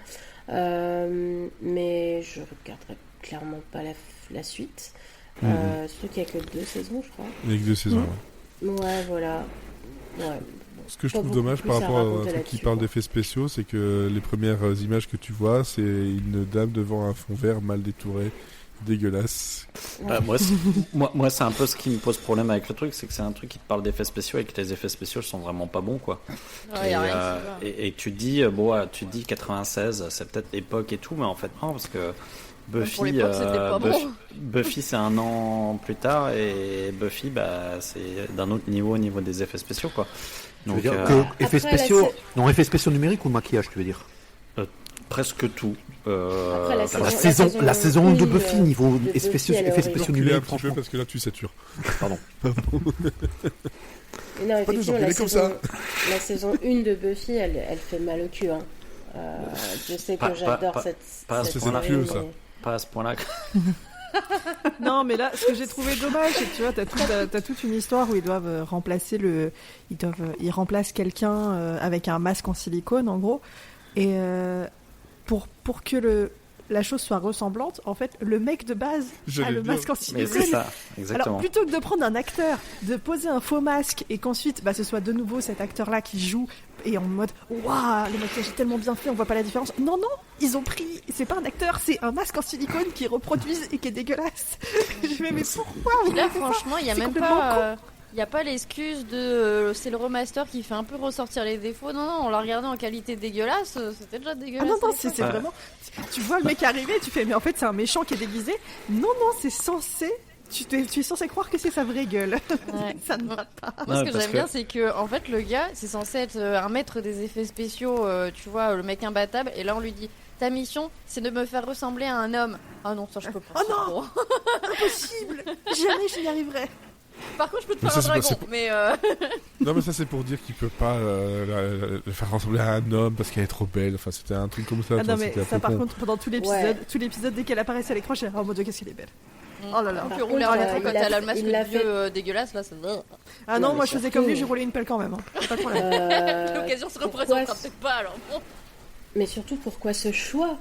Mais je regarderai clairement pas la suite. Surtout qu'il n'y a que 2 saisons, je crois. Il y a que 2 saisons, ouais, voilà. Ouais. Ce que je trouve dommage par rapport à un truc qui parle d'effets spéciaux, c'est que les premières images que tu vois, c'est une dame devant un fond vert mal détouré, dégueulasse. Moi, c'est un peu ce qui me pose problème avec le truc, c'est que c'est un truc qui te parle d'effets spéciaux et que les effets spéciaux sont vraiment pas bons, quoi. Et tu te dis, tu dis 96, c'est peut-être l'époque et tout, mais en fait non, parce que Buffy c'est un an plus tard et Buffy c'est d'un autre niveau au niveau des effets spéciaux, quoi. Donc, tu veux dire que effets spéciaux numériques ou maquillage, tu veux dire? Presque tout. La saison 1 de Buffy, niveau effets spéciaux numériques, franchement. Parce que là, tu satures. Pardon. Non, effectivement, la saison 1 de Buffy, elle fait mal au cul. Hein. Je sais que j'adore cette série. Pas à ce point-là. Non, mais là, ce que j'ai trouvé dommage, c'est que tu vois, t'as toute une histoire où ils doivent remplacer ils remplacent quelqu'un avec un masque en silicone, en gros, et pour que la chose soit ressemblante, en fait, le mec de base a le masque en silicone. Mais c'est ça, exactement. Alors, plutôt que de prendre un acteur, de poser un faux masque et qu'ensuite, ce soit de nouveau cet acteur-là qui joue et en mode waouh, le maquillage est tellement bien fait, on voit pas la différence. Non, ils ont pris, c'est pas un acteur, c'est un masque en silicone qui reproduisent et qui est dégueulasse. Je me mais pourquoi? Et là, franchement, il y a même pas. Il n'y a pas l'excuse de c'est le remaster qui fait un peu ressortir les défauts. Non, on l'a regardé en qualité dégueulasse, c'était déjà dégueulasse. Ah non, c'est vraiment. Tu vois le mec arriver, tu fais mais en fait c'est un méchant qui est déguisé. Non, c'est censé. Tu es censé croire que c'est sa vraie gueule. Ouais. Ça ne va pas. Moi, ce que j'aime bien, c'est que en fait le gars, c'est censé être un maître des effets spéciaux, tu vois, le mec imbattable. Et là, on lui dit ta mission, c'est de me faire ressembler à un homme. Ah non, ça je peux pas. Oh non, impossible. Jamais je n'y arriverai. Par contre, je peux te faire un dragon, mais... Non, mais ça, c'est pour dire qu'il peut pas le faire ressembler à un homme parce qu'elle est trop belle. Enfin, c'était un truc comme ça. Ah non, mais ça, par contre, pendant tout l'épisode, dès qu'elle apparaissait à l'écran, j'étais oh mon Dieu, qu'est-ce qu'elle est belle. Oh là là. On peut rouler en lettre quand elle a le masque de vieux dégueulasse, là, ça... Ah non, moi, je faisais comme lui, j'ai roulé une pelle quand même. Hein. Pas de problème. L'occasion se représentera peut-être pas, alors bon. Mais surtout, pourquoi ce choix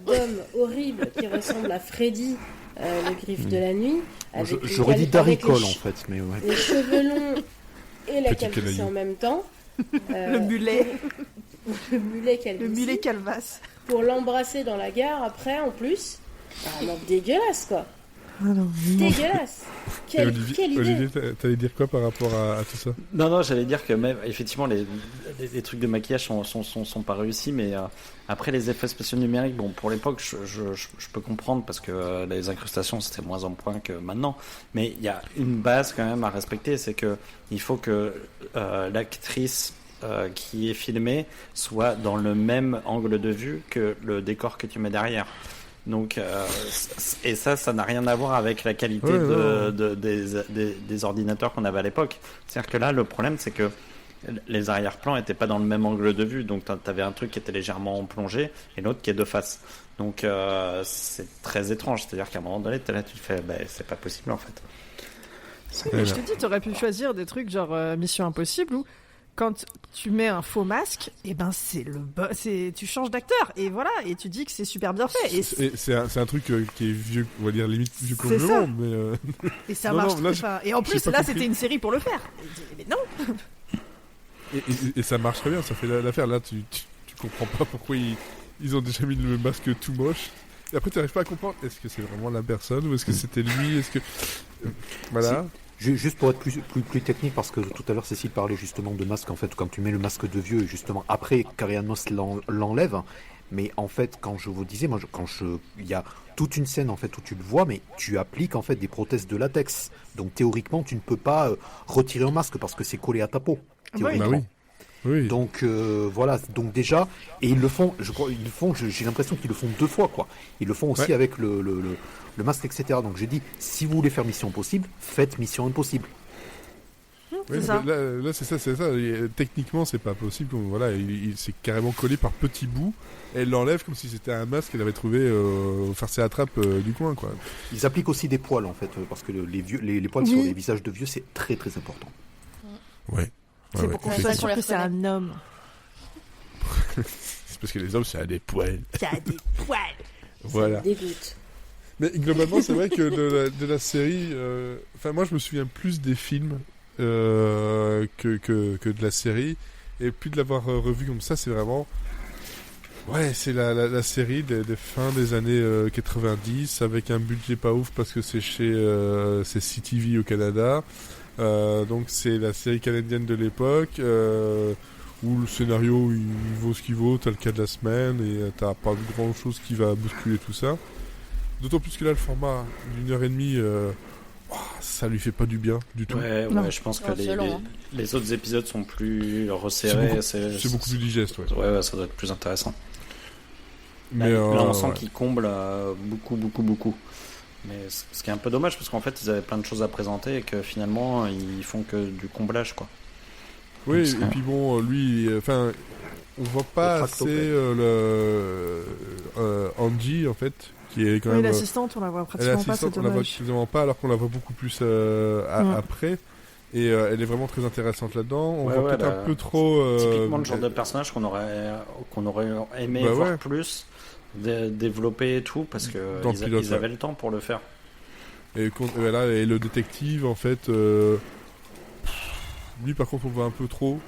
d'homme horrible qui ressemble à Freddy, le griffe de la nuit, j'aurais dit Darry Cole en fait, mais ouais. Les cheveux longs et la calvitie en même temps. Le mulet. Le mulet calvitie. Le mulet calvasse. Pour l'embrasser dans la gare après, en plus. Vraiment dégueulasse, quoi. Ah non. Dégueulasse. Quelle idée. Olivier, t'allais dire quoi par rapport à tout ça? Non, j'allais dire que même, effectivement, les trucs de maquillage sont pas réussis, mais après les effets spéciaux numériques, bon, pour l'époque, je peux comprendre parce que les incrustations c'était moins en point que maintenant, mais il y a une base quand même à respecter, c'est que il faut que l'actrice qui est filmée soit dans le même angle de vue que le décor que tu mets derrière. Donc, et ça n'a rien à voir avec la qualité des ordinateurs qu'on avait à l'époque. C'est-à-dire que là, le problème, c'est que les arrière-plans étaient pas dans le même angle de vue, donc t'avais un truc qui était légèrement en plongée et l'autre qui est de face. Donc c'est très étrange, c'est-à-dire qu'à un moment donné, t'es là, tu te fais, c'est pas possible en fait. Mais je te dis, t'aurais pu choisir des trucs genre Mission Impossible où quand tu mets un faux masque, et ben tu changes d'acteur et voilà, et tu dis que c'est super bien fait. Et c'est un truc qui est vieux, on va dire limite vieux comme le ça. monde, mais et ça marche. Et en plus, là, compris. c'était une série pour le faire. Mais non. Et ça marche très bien, ça fait l'affaire. Là, tu comprends pas pourquoi ils ont déjà mis le masque tout moche. Et après, tu n'arrives pas à comprendre, est-ce que c'est vraiment la personne ou est-ce que c'était lui, est-ce que... Voilà. Juste pour être plus technique, parce que tout à l'heure Cécile parlait justement de masque, en fait, quand tu mets le masque de vieux, et justement après, Carrie-Anne Moss l'enlève, mais en fait, quand je vous disais, il y a toute une scène en fait où tu le vois, mais tu appliques en fait des prothèses de latex, donc théoriquement tu ne peux pas retirer un masque parce que c'est collé à ta peau. Théoriquement. Oui. Donc voilà, donc déjà, et ils le font, j'ai l'impression qu'ils le font 2 fois quoi. Ils le font aussi avec le masque, etc. Donc j'ai dit, si vous voulez faire Mission Impossible, faites Mission Impossible. Oui, ça. Là c'est ça. Techniquement, c'est pas possible. Voilà, il s'est carrément collé par petits bouts. Et elle l'enlève comme si c'était un masque qu'elle avait trouvé au farci à trappe du coin, quoi. Ils appliquent aussi des poils en fait, parce que les poils sur les visages de vieux, c'est très très important. Ouais. C'est pour qu'on soit sûr que c'est un homme. C'est parce que les hommes, ça a des poils. Ça a des poils. Voilà. Ça me dégoûte. Mais globalement, c'est vrai que de la série... Enfin, moi, je me souviens plus des films que de la série. Et plus de l'avoir revu comme ça, c'est vraiment... Ouais, c'est la série des fins des années 90, avec un budget pas ouf parce que c'est chez c'est CTV au Canada. Donc c'est la série canadienne de l'époque où le scénario il vaut ce qu'il vaut, t'as le cas de la semaine et t'as pas grand chose qui va bousculer tout ça. D'autant plus que là le format d'1h30 ça lui fait pas du bien du tout. Ouais, je pense que les autres épisodes sont plus resserrés. C'est beaucoup plus digeste, ouais. Ouais, ça doit être plus intéressant. Mais là on sent qu'ils comblent beaucoup. Mais ce qui est un peu dommage parce qu'en fait ils avaient plein de choses à présenter et que finalement ils font que du comblage quoi. Oui, et puis bon, lui, enfin, on voit pas assez Angie en fait, qui est quand même. L'assistante, on la voit pratiquement pas, c'est dommage. On la voit suffisamment pas alors qu'on la voit beaucoup plus après. Et elle est vraiment très intéressante là-dedans. On voit peut-être un peu trop. Typiquement le genre de personnage qu'on aurait aimé voir plus. Développer et tout parce que ils avaient le temps pour le faire et le détective en fait lui par contre on le voit un peu trop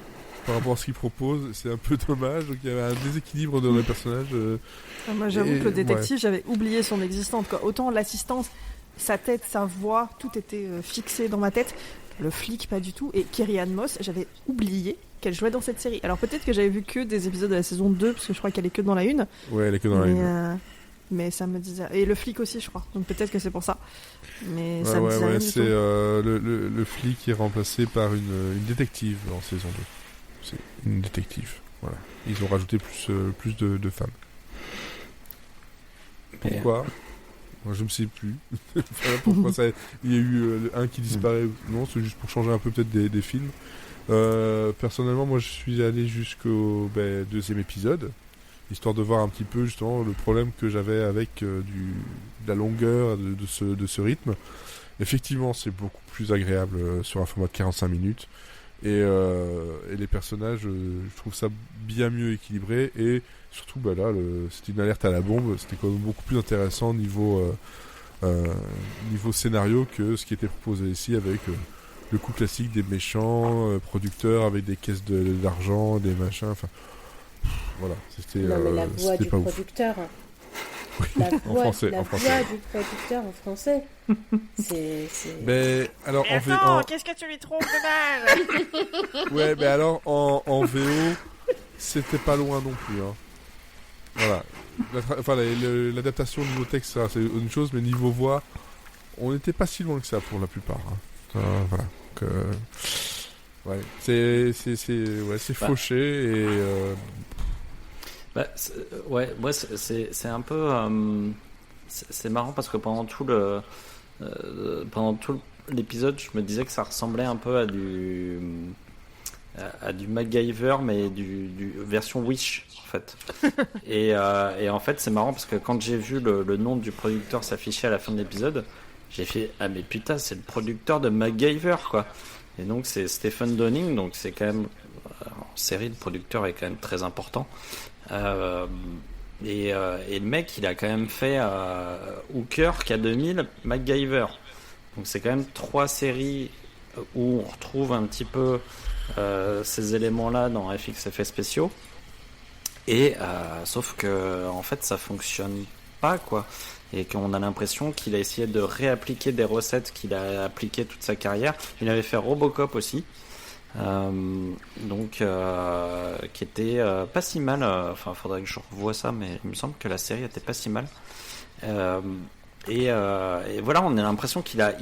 par rapport à ce qu'il propose, c'est un peu dommage, donc il y avait un déséquilibre dans les personnages. Moi j'avoue que le détective j'avais oublié son existence quoi. Autant l'assistance, sa tête, sa voix, tout était fixé dans ma tête, le flic pas du tout, et Carrie-Anne Moss j'avais oublié qu'elle jouait dans cette série. Alors peut-être que j'avais vu que des épisodes de la saison 2, parce que je crois qu'elle est que dans la 1. Ouais, elle est que dans la 1. Mais ça me disait... Et le flic aussi, je crois. Donc peut-être que c'est pour ça. Mais ça me disait rien du c'est le flic qui est remplacé par une détective en saison 2. C'est une détective, voilà. Ils ont rajouté plus de femmes. Pourquoi ? Moi, je ne sais plus. Pourquoi ça... Il y a eu un qui disparaît. Non, c'est juste pour changer un peu peut-être des films. Personnellement, moi je suis allé jusqu'au 2e épisode, histoire de voir un petit peu justement le problème que j'avais avec de la longueur de ce rythme. Effectivement, c'est beaucoup plus agréable sur un format de 45 minutes. Et les personnages, je trouve ça bien mieux équilibré. Et surtout, là, c'était une alerte à la bombe. C'était quand même beaucoup plus intéressant niveau scénario que ce qui était proposé ici avec... le coup classique des méchants producteurs avec des caisses d'argent, des machins, enfin voilà, c'était non mais la voix du pas producteur. Oui, la voix en français. du producteur en français. c'est... Mais alors mais attends, qu'est-ce que tu lui trouves de mal? Ouais, mais alors en VO, c'était pas loin non plus hein. Voilà. L'adaptation niveau texte, ça, c'est une chose, mais niveau voix, on n'était pas si loin que ça pour la plupart. Hein. Voilà. Ouais, c'est fauché et. C'est un peu. C'est marrant parce que pendant tout l'épisode, je me disais que ça ressemblait un peu à à du MacGyver, mais du version Wish, en fait. et en fait, c'est marrant parce que quand j'ai vu le nom du producteur s'afficher à la fin de l'épisode, j'ai fait ah mais putain, c'est le producteur de MacGyver, quoi. Et donc c'est Stephen Downing, donc c'est quand même en série, le producteur est quand même très important. Et le mec, il a quand même fait Hooker, K2000, MacGyver. Donc c'est quand même 3 séries où on retrouve un petit peu ces éléments-là dans FX Effets spéciaux. Et sauf que en fait, ça fonctionne pas, quoi. Et qu'on a l'impression qu'il a essayé de réappliquer des recettes qu'il a appliquées toute sa carrière. Il avait fait Robocop aussi. Donc qui était pas si mal, enfin faudrait que je revoie ça, mais il me semble que la série était pas si mal. Et voilà, on a l'impression qu'il a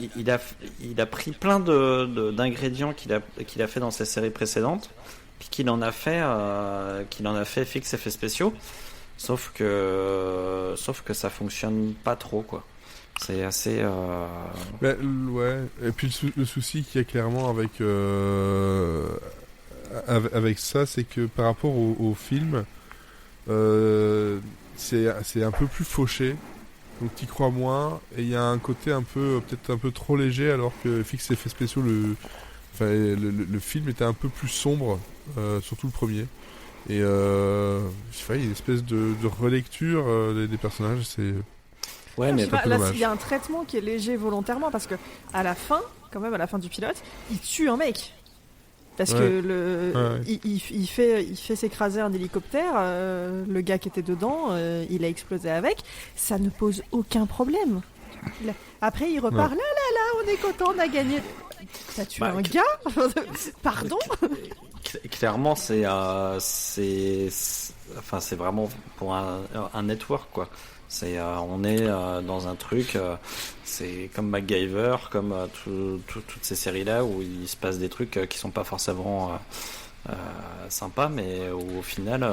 pris plein d'ingrédients qu'il a fait dans ses séries précédentes, puis qu'il en a fait FX effets spéciaux, sauf que ça fonctionne pas trop, quoi. C'est assez. Ouais. Et puis le souci qu'il y a clairement avec ça, c'est que par rapport au film, c'est un peu plus fauché. Donc t'y crois moins. Et il y a un côté peut-être un peu trop léger, alors que FX Effets spéciaux, le film était un peu plus sombre, surtout le premier. Et je sais pas, il y a une espèce de relecture des personnages. C'est ouais, mais là, il y a un traitement qui est léger volontairement parce que à la fin du pilote, il tue un mec parce que il fait s'écraser un hélicoptère, le gars qui était dedans, il a explosé avec, ça ne pose aucun problème. Après, il repart là, on est content, on a gagné. T'as tué un gars Pardon. Clairement, c'est vraiment pour un network, quoi. On est dans un truc, c'est comme MacGyver, comme toutes ces séries-là où il se passe des trucs qui sont pas forcément sympas, mais où au final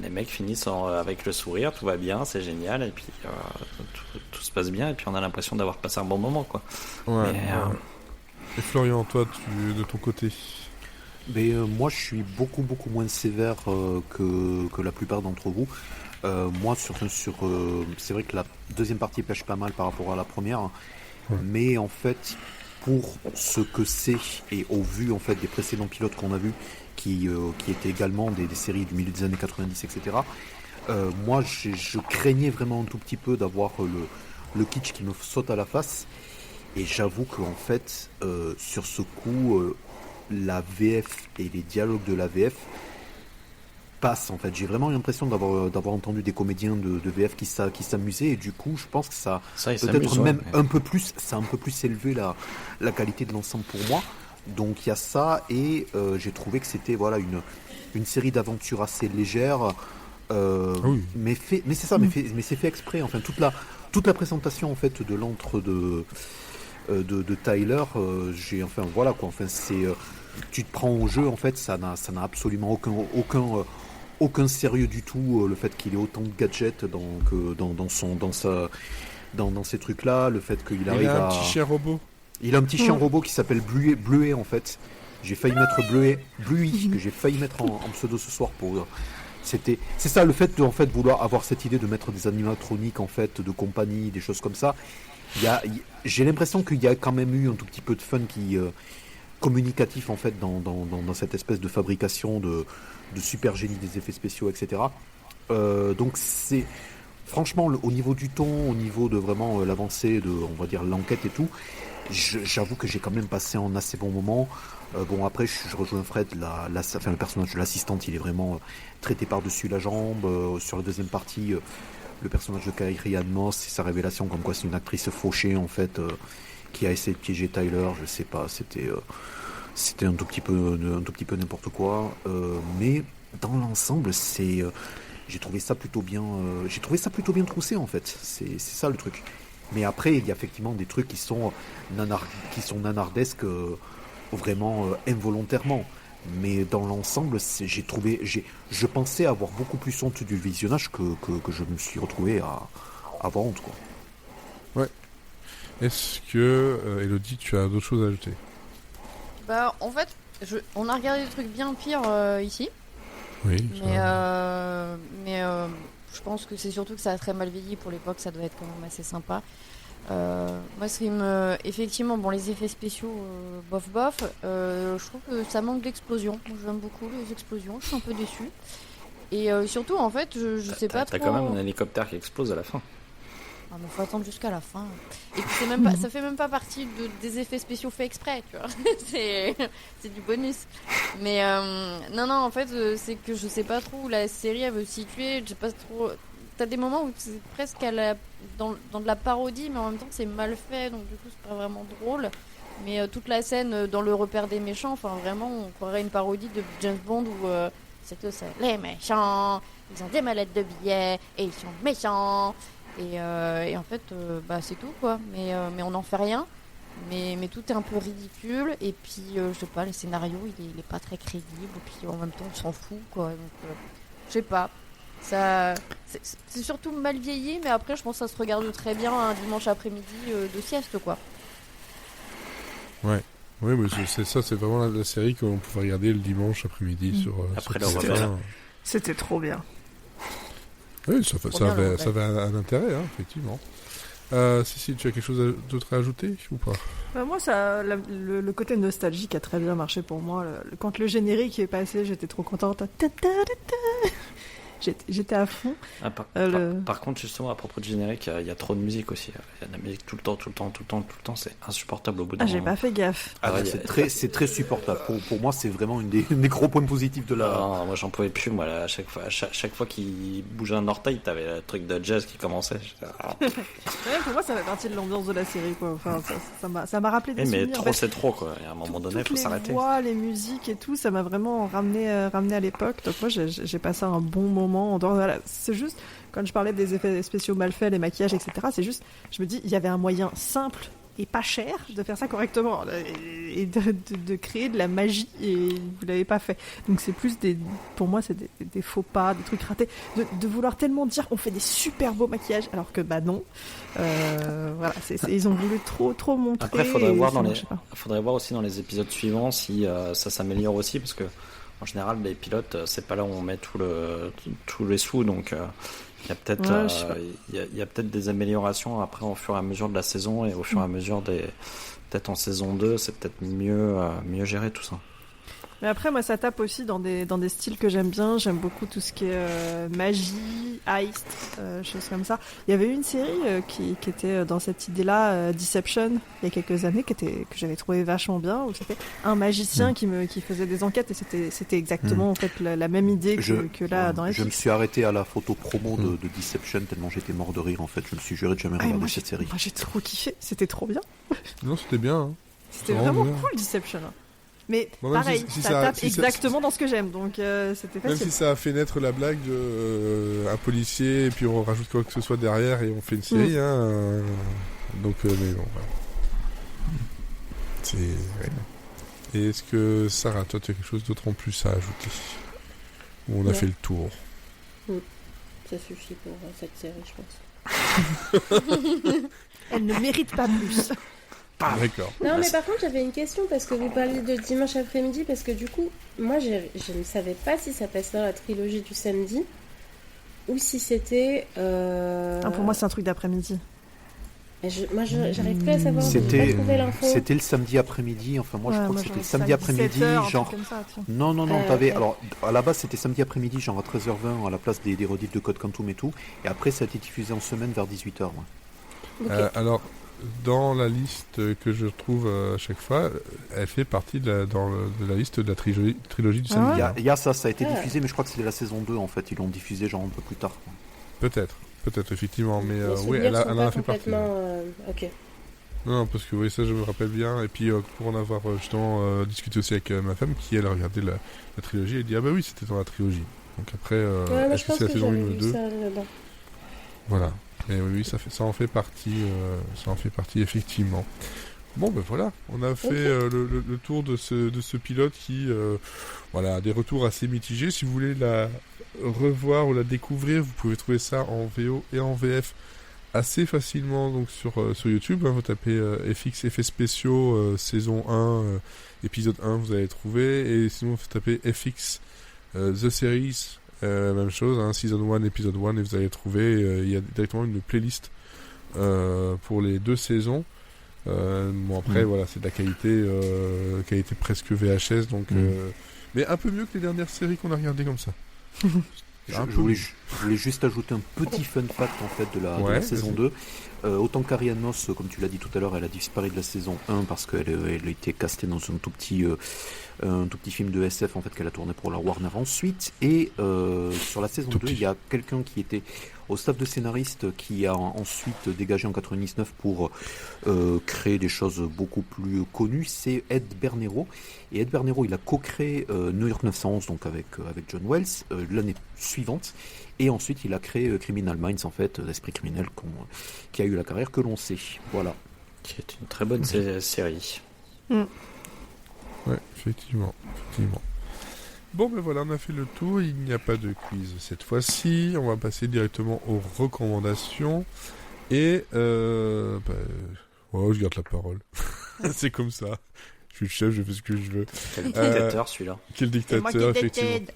les mecs finissent avec le sourire, tout va bien, c'est génial, et puis tout se passe bien, et puis on a l'impression d'avoir passé un bon moment, quoi. Et Florian, toi, de ton côté? Mais moi, je suis beaucoup moins sévère que la plupart d'entre vous. Moi, c'est vrai que la deuxième partie pêche pas mal par rapport à la première, mais en fait, pour ce que c'est et au vu en fait des précédents pilotes qu'on a vus, qui étaient également des séries du milieu des années 90, etc. Moi, je craignais vraiment un tout petit peu d'avoir le kitsch qui me saute à la face, et j'avoue qu'en fait, sur ce coup, la VF et les dialogues de la VF passe, en fait. J'ai vraiment l'impression d'avoir entendu des comédiens de VF qui s'amusaient, et du coup je pense que ça peut-être même un peu plus élevé la qualité de l'ensemble pour moi. Donc il y a ça, et j'ai trouvé que c'était une série d'aventures assez légère, mais c'est fait exprès, enfin toute la présentation en fait de l'antre de Tyler, tu te prends au jeu, en fait, ça n'a absolument aucun sérieux du tout, le fait qu'il ait autant de gadgets dans ces trucs-là, le fait qu'il arrive à... Il a un petit chien robot. Il a un petit chien robot qui s'appelle Bleuet, en fait. J'ai failli mettre Bluey, que j'ai failli mettre en pseudo ce soir pour... C'est ça, le fait de en fait vouloir avoir cette idée de mettre des animatroniques en fait de compagnie, des choses comme ça. J'ai l'impression qu'il y a quand même eu un tout petit peu de fun communicatif en fait dans cette espèce de fabrication de super génie des effets spéciaux, etc. Donc c'est franchement au niveau du ton, au niveau de vraiment l'avancée de, on va dire, l'enquête et tout, j'avoue que j'ai quand même passé un assez bon moment. Bon, après je rejoins Fred, le personnage de l'assistante, il est vraiment traité par-dessus la jambe. Sur la deuxième partie, le personnage de Carrie Ann Moss et sa révélation comme quoi c'est une actrice fauchée en fait, qui a essayé de piéger Tyler, je sais pas, c'était un tout petit peu n'importe quoi, mais dans l'ensemble j'ai trouvé ça plutôt bien troussé en fait, c'est ça le truc. Mais après il y a effectivement des trucs qui sont nanardesques, vraiment involontairement, mais dans l'ensemble je pensais avoir beaucoup plus honte du visionnage que je me suis retrouvé à avoir honte, quoi. Ouais. Est-ce que Elodie, tu as d'autres choses à ajouter? Bah, en fait, On a regardé des trucs bien pires ici. Oui. Mais je pense que c'est surtout que ça a très mal vieilli pour l'époque, ça doit être quand même assez sympa. Moi, ce qui me... Effectivement, bon, les effets spéciaux, bof. Je trouve que ça manque d'explosions. J'aime beaucoup les explosions, je suis un peu déçue. Et surtout, en fait, je sais pas trop... T'as quand même un hélicoptère qui explose à la fin. Ah, mais faut attendre jusqu'à la fin. Et puis c'est même pas, ça fait même pas partie des effets spéciaux faits exprès, tu vois. c'est du bonus. Mais non, en fait, c'est que je sais pas trop où la série elle veut se situer. Je sais pas trop. T'as des moments où c'est presque dans de la parodie, mais en même temps c'est mal fait, donc du coup c'est pas vraiment drôle. Mais toute la scène dans le repère des méchants, enfin vraiment, on croirait une parodie de James Bond où c'est que c'est les méchants, ils ont des mallettes de billets et ils sont méchants. Et en fait, c'est tout quoi. Mais on n'en fait rien. Mais tout est un peu ridicule. Et puis, je sais pas, le scénario, il est pas très crédible. Et puis, en même temps, on s'en fout quoi. Donc, je sais pas. Ça, c'est surtout mal vieilli. Mais après, je pense que ça se regarde très bien un dimanche après-midi de sieste quoi. Ouais. Oui, mais c'est vraiment la série qu'on pouvait regarder le dimanche après-midi sur. Après sur le TF1. repas. C'était trop bien. Oui, ça avait un intérêt, hein, effectivement. Si, tu as quelque chose d'autre à ajouter ou pas? Moi, le côté nostalgique a très bien marché pour moi. Quand le générique est passé, j'étais trop contente. J'étais à fond. Par contre, justement, à propos de générique, il y a trop de musique aussi. Il y a de la musique tout le temps. C'est insupportable au bout d'un moment. J'ai pas fait gaffe. C'est très supportable. Pour moi, c'est vraiment un des gros points positifs de la... Non, moi, j'en pouvais plus. Moi, à chaque fois qu'il bougeait un orteil, t'avais le truc de jazz qui commençait. Pour moi, ça fait partie de l'ambiance de la série, quoi. Enfin, ça m'a rappelé des souvenirs. Mais trop, c'est trop, quoi. Et à un moment donné, il faut s'arrêter. Les voix, les musiques et tout, ça m'a vraiment ramené à l'époque. Donc moi, j'ai passé un bon moment. Voilà, c'est juste, quand je parlais des effets spéciaux mal faits, les maquillages, etc., c'est juste, je me dis, il y avait un moyen simple et pas cher de faire ça correctement et de créer de la magie et vous l'avez pas fait. Donc c'est plus pour moi, c'est des faux pas, des trucs ratés, de vouloir tellement dire on fait des super beaux maquillages alors que non. Voilà, ils ont voulu trop montrer. Après, faudrait voir aussi dans les épisodes suivants si ça s'améliore aussi parce que en général, les pilotes, c'est pas là où on met tous les sous, donc il y a peut-être des améliorations après au fur et à mesure de la saison et au fur et à mesure peut-être en saison 2, c'est peut-être mieux gérer tout ça. Mais après, moi, ça tape aussi dans des styles que j'aime bien. J'aime beaucoup tout ce qui est magie, heist, choses comme ça. Il y avait une série qui était dans cette idée-là, Deception, il y a quelques années, que j'avais trouvé vachement bien, où c'était un magicien qui faisait des enquêtes et c'était exactement en fait la même idée que là dans les Je me suis arrêté à la photo promo de Deception tellement j'étais mort de rire en fait. Je me suis juré de jamais regarder cette série. Moi, j'ai trop kiffé. C'était trop bien. Non, c'était bien. Hein. C'était vraiment cool, Deception. Mais pareil, ça tape exactement dans ce que j'aime, donc c'était facile. Même si ça a fait naître la blague de un policier et puis on rajoute quoi que ce soit derrière et on fait une série, donc mais bon, voilà. C'est... Ouais. Et est-ce que Sarah, toi tu as quelque chose d'autre en plus à ajouter? Ou on a fait le tour? Ça suffit pour cette série, je pense. Elle ne mérite pas plus. Ah, d'accord. Non, mais par contre, j'avais une question parce que vous parliez de dimanche après-midi, parce que du coup, moi, je ne savais pas si ça passait dans la trilogie du samedi ou si c'était. Pour moi, c'est un truc d'après-midi. Moi, j'arrive plus à savoir. C'était l'info. le samedi après-midi. Enfin, moi, je crois que c'était le samedi après-midi, genre. Comme ça, Non. Alors, à la base, c'était samedi après-midi, genre à 13h20, à la place des rediffs de Code Quantum et tout. Et après, ça a été diffusé en semaine vers 18h. Ouais. Okay. Alors. Dans la liste que je trouve à chaque fois, elle fait partie de la liste de la trilogie du samedi. Il y a ça a été diffusé, mais je crois que c'était la saison 2 en fait. Ils l'ont diffusé genre un peu plus tard. Peut-être effectivement, mais oui, elle en a fait partie. Ok. Non, parce que oui, ça je me rappelle bien. Et puis pour en avoir justement discuté aussi avec ma femme qui elle a regardé la trilogie, elle dit ah bah oui c'était dans la trilogie. Donc après, est-ce que c'est la saison 1 ou 2 ? Voilà. Mais oui, ça en fait partie, effectivement. Bon, ben voilà, on a fait le tour de ce pilote qui, a des retours assez mitigés. Si vous voulez la revoir ou la découvrir, vous pouvez trouver ça en VO et en VF assez facilement donc sur YouTube. Vous tapez FX effets spéciaux saison 1 épisode 1, vous allez trouver. Et sinon vous tapez FX The Series, même chose, season 1 épisode 1, et vous allez trouver. Il y a directement une playlist pour les 2 saisons. Bon après voilà, c'est de la qualité presque VHS, donc mais un peu mieux que les dernières séries qu'on a regardées comme ça. Je voulais juste ajouter un petit fun fact en fait de la saison 2. Autant qu'Ariane Moss, comme tu l'as dit tout à l'heure, elle a disparu de la saison 1 parce qu'elle a été castée dans un tout petit film de SF en fait qu'elle a tourné pour la Warner ensuite. Et sur la saison 2, il y a quelqu'un qui était au staff de scénariste qui a ensuite dégagé en 99 pour créer des choses beaucoup plus connues. C'est Ed Bernero. Et Ed Bernero, il a co-créé New York 911 donc avec John Wells l'année suivante. Et ensuite, il a créé Criminal Minds, en fait, l'esprit criminel qui a eu la carrière que l'on sait. Voilà. Qui est une très bonne série. Ouais, effectivement. Bon, ben voilà, on a fait le tour. Il n'y a pas de quiz cette fois-ci. On va passer directement aux recommandations. Et, je garde la parole. C'est comme ça. Je suis le chef, je fais ce que je veux. Quel dictateur, celui-là. Quel dictateur, effectivement.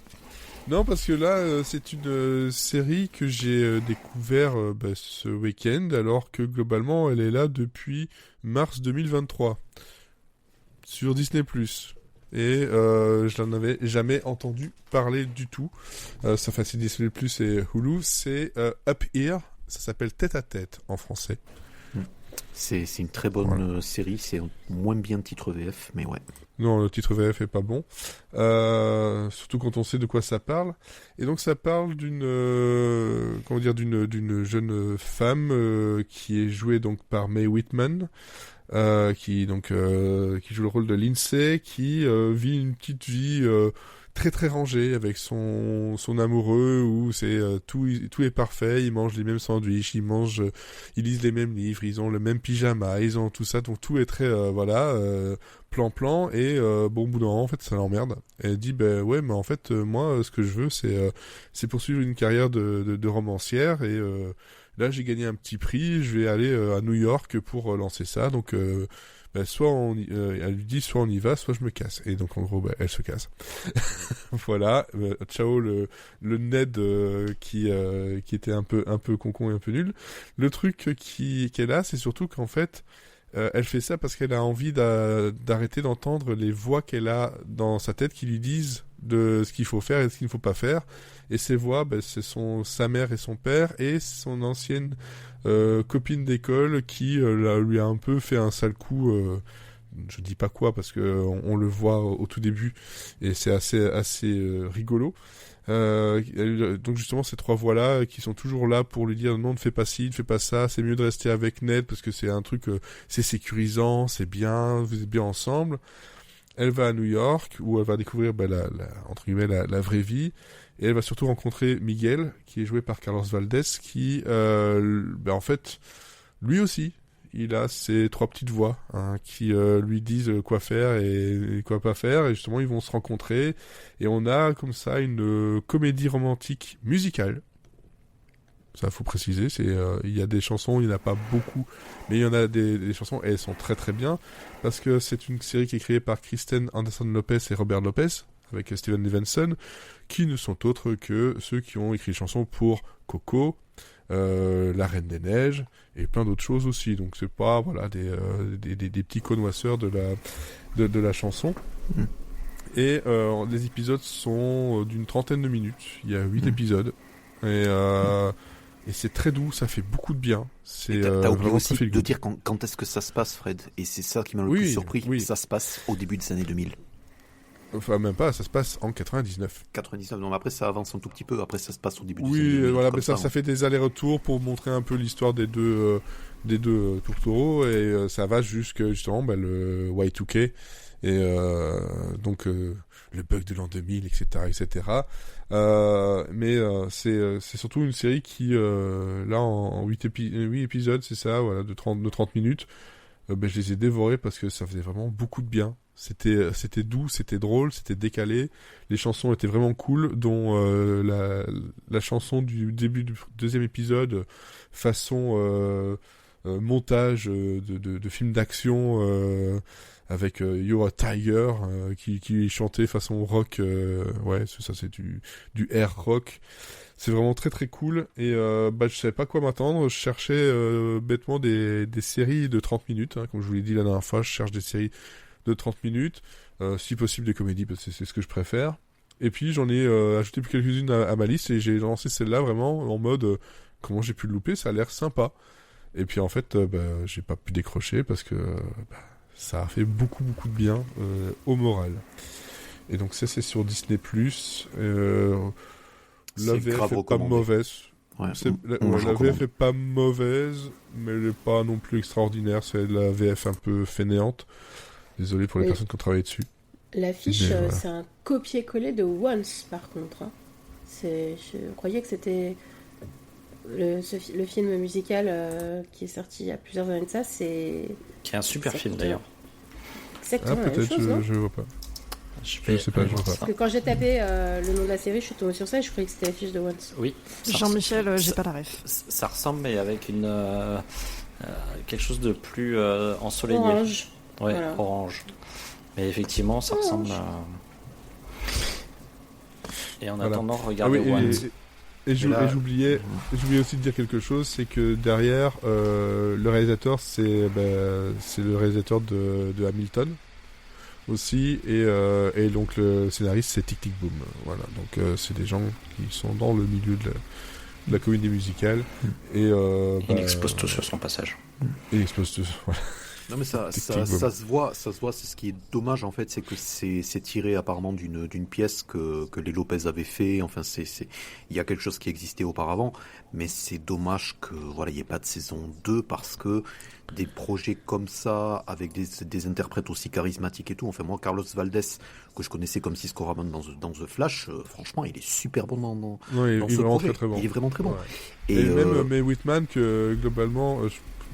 Non, parce que là, c'est une série que j'ai découvert ce week-end, alors que globalement, elle est là depuis mars 2023 sur Disney+. Et je n'en avais jamais entendu parler du tout. C'est Disney+, et Hulu, c'est Up Here, ça s'appelle Tête à Tête en français. C'est une très bonne série, c'est moins bien le titre VF, mais ouais. Non, le titre VF est pas bon. Surtout quand on sait de quoi ça parle. Et donc ça parle d'une jeune femme qui est jouée donc par Mae Whitman, qui joue le rôle de Lindsay, qui vit une petite vie très très rangée avec son amoureux, où c'est tout est parfait. Ils mangent les mêmes sandwichs, ils lisent les mêmes livres, ils ont le même pyjama, ils ont tout ça, donc tout est très plan et au bout d'un moment en fait ça l'emmerde. Elle dit mais en fait moi ce que je veux c'est poursuivre une carrière de romancière, et là j'ai gagné un petit prix, je vais aller à New York pour lancer ça, donc soit elle lui dit soit on y va, soit je me casse. Et donc en gros elle se casse. Voilà, ciao le Ned qui était un peu concon et un peu nul. Le truc qu'elle a, c'est surtout qu'en fait elle fait ça parce qu'elle a envie d'arrêter d'entendre les voix qu'elle a dans sa tête qui lui disent de ce qu'il faut faire et ce qu'il ne faut pas faire. Et ces voix, c'est sa mère et son père et son ancienne copine d'école qui lui a un peu fait un sale coup. Je dis pas quoi parce que on le voit au tout début et c'est assez rigolo. Donc justement ces 3 voix-là qui sont toujours là pour lui dire non, ne fais pas ci, ne fais pas ça, c'est mieux de rester avec Ned parce que c'est un truc, c'est sécurisant, c'est bien, vous êtes bien ensemble. Elle va à New York où elle va découvrir entre guillemets la vraie vie, et elle va surtout rencontrer Miguel qui est joué par Carlos Valdés qui en fait lui aussi il a ces 3 petites voix qui lui disent quoi faire et quoi pas faire, et justement ils vont se rencontrer et on a comme ça une comédie romantique musicale. Ça faut préciser, il y a des chansons, il n'y en a pas beaucoup, mais il y en a des chansons et elles sont très très bien parce que c'est une série qui est créée par Kristen Anderson Lopez et Robert Lopez avec Steven Levinson, qui ne sont autres que ceux qui ont écrit des chansons pour Coco, La Reine des Neiges et plein d'autres choses aussi. Donc c'est pas des petits connoisseurs de la chanson. Et les épisodes sont d'une 30aine de minutes. Il y a 8 épisodes et c'est très doux, ça fait beaucoup de bien. T'as oublié aussi de dire quand est-ce que ça se passe, Fred, et c'est ça qui m'a le plus surpris. Ça se passe au début des années 2000. Enfin, même pas, ça se passe en 99. 99, non, mais après ça avance un tout petit peu, après ça se passe au début des années 2000. Oui, voilà, mais ça fait des allers-retours pour montrer un peu l'histoire des deux tourtereaux, et ça va jusqu'à justement le Y2K, et donc le bug de l'an 2000, etc. Mais c'est surtout une série qui, là, en 8 épisodes, c'est ça, voilà, de 30 minutes, je les ai dévorés parce que ça faisait vraiment beaucoup de bien. C'était doux, c'était drôle, c'était décalé. Les chansons étaient vraiment cool, dont la chanson du début du deuxième épisode, façon montage de film d'action avec You're a Tiger qui chantait façon rock. Ça c'est du air rock. C'est vraiment très très cool et je savais pas quoi m'attendre. Je cherchais bêtement des séries de 30 minutes. Comme je vous l'ai dit la dernière fois, je cherche des séries de 30 minutes, si possible des comédies parce que c'est ce que je préfère. Et puis j'en ai ajouté quelques-unes à ma liste et j'ai lancé celle-là vraiment en mode comment j'ai pu le louper, ça a l'air sympa. Et puis en fait j'ai pas pu décrocher parce que ça a fait beaucoup beaucoup de bien au moral. Et donc ça c'est sur Disney+. La VF est pas mauvaise. Ouais, la VF est pas mauvaise, mais elle est pas non plus extraordinaire. C'est la VF un peu fainéante. Désolé pour les personnes qui ont travaillé dessus. L'affiche, c'est un copier-coller de Once, par contre. Hein. Je croyais que c'était le film musical qui est sorti il y a plusieurs années de ça. Qui est un super film, d'ailleurs. Exactement la même chose, non ? Je vois pas. Je sais pas, je vois pas. Parce que quand j'ai tapé le nom de la série, je suis tombée sur ça et je croyais que c'était l'affiche de Once. Oui. Jean-Michel, j'ai pas la ref. Ça ressemble, mais avec quelque chose de plus ensoleillé. Orange. Ouais, voilà. Orange. Mais effectivement, ça ressemble à... Et en attendant, regardez Once. Et j'oubliais aussi de dire quelque chose, c'est que derrière, le réalisateur, c'est le réalisateur de Hamilton aussi, et donc le scénariste, c'est Tic Tic Boom. Voilà, donc c'est des gens qui sont dans le milieu de la comédie musicale. Et il expose tout sur son passage. Il expose tout, voilà. Non mais ça se voit, c'est ce qui est dommage en fait, c'est que c'est tiré apparemment d'une pièce que les Lopez avaient fait, enfin il y a quelque chose qui existait auparavant, mais c'est dommage que il n'y ait pas de saison 2 parce que des projets comme ça, avec des interprètes aussi charismatiques et tout, enfin moi Carlos Valdés, que je connaissais comme Cisco Ramon dans The Flash, franchement il est super bon dans ce projet, il est vraiment très bon. Ouais. Et même Mae Whitman que globalement...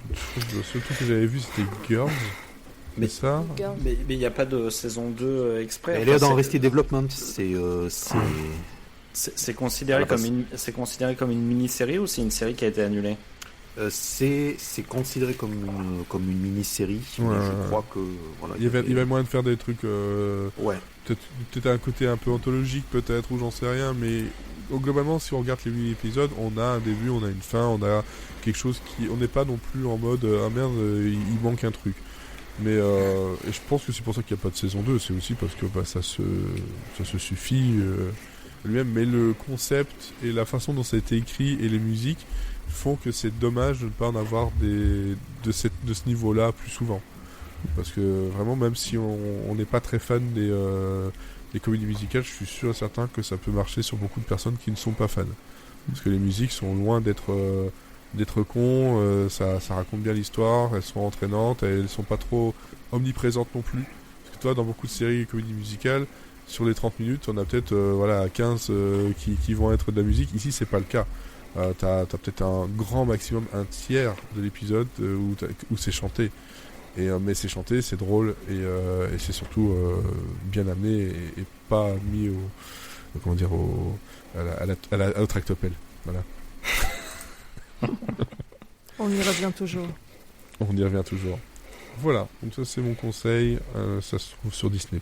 le seul truc que j'avais vu c'était Girls. Mais il n'y a pas de saison 2 exprès. Elle est dans Arrested Development. C'est considéré comme une mini-série ou c'est une série qui a été annulée? C'est considéré comme une mini-série. Mais je crois que il y avait moyen de faire des trucs. Peut-être un côté un peu anthologique peut-être ou j'en sais rien, mais globalement si on regarde les 8 épisodes, on a un début, on a une fin, on a quelque chose on n'est pas non plus en mode ah merde il manque un truc. Mais et je pense que c'est pour ça qu'il n'y a pas de saison 2, c'est aussi parce que ça se suffit lui-même, mais le concept et la façon dont ça a été écrit et les musiques font que c'est dommage de ne pas en avoir de ce niveau-là plus souvent. Parce que vraiment, même si on n'est pas très fan des comédies musicales, je suis sûr et certain que ça peut marcher sur beaucoup de personnes qui ne sont pas fans. Parce que les musiques sont loin d'être cons, ça raconte bien l'histoire, elles sont entraînantes, elles sont pas trop omniprésentes non plus. Parce que toi, dans beaucoup de séries et comédies musicales, sur les 30 minutes, on a peut-être 15 qui vont être de la musique. Ici, c'est pas le cas. T'as peut-être un grand maximum, un tiers de l'épisode où c'est chanté. Mais c'est chanté, c'est drôle et c'est surtout bien amené et pas mis au tractopelle. Voilà. On y revient toujours. On y revient toujours. Voilà, donc ça c'est mon conseil. Ça se trouve sur Disney+.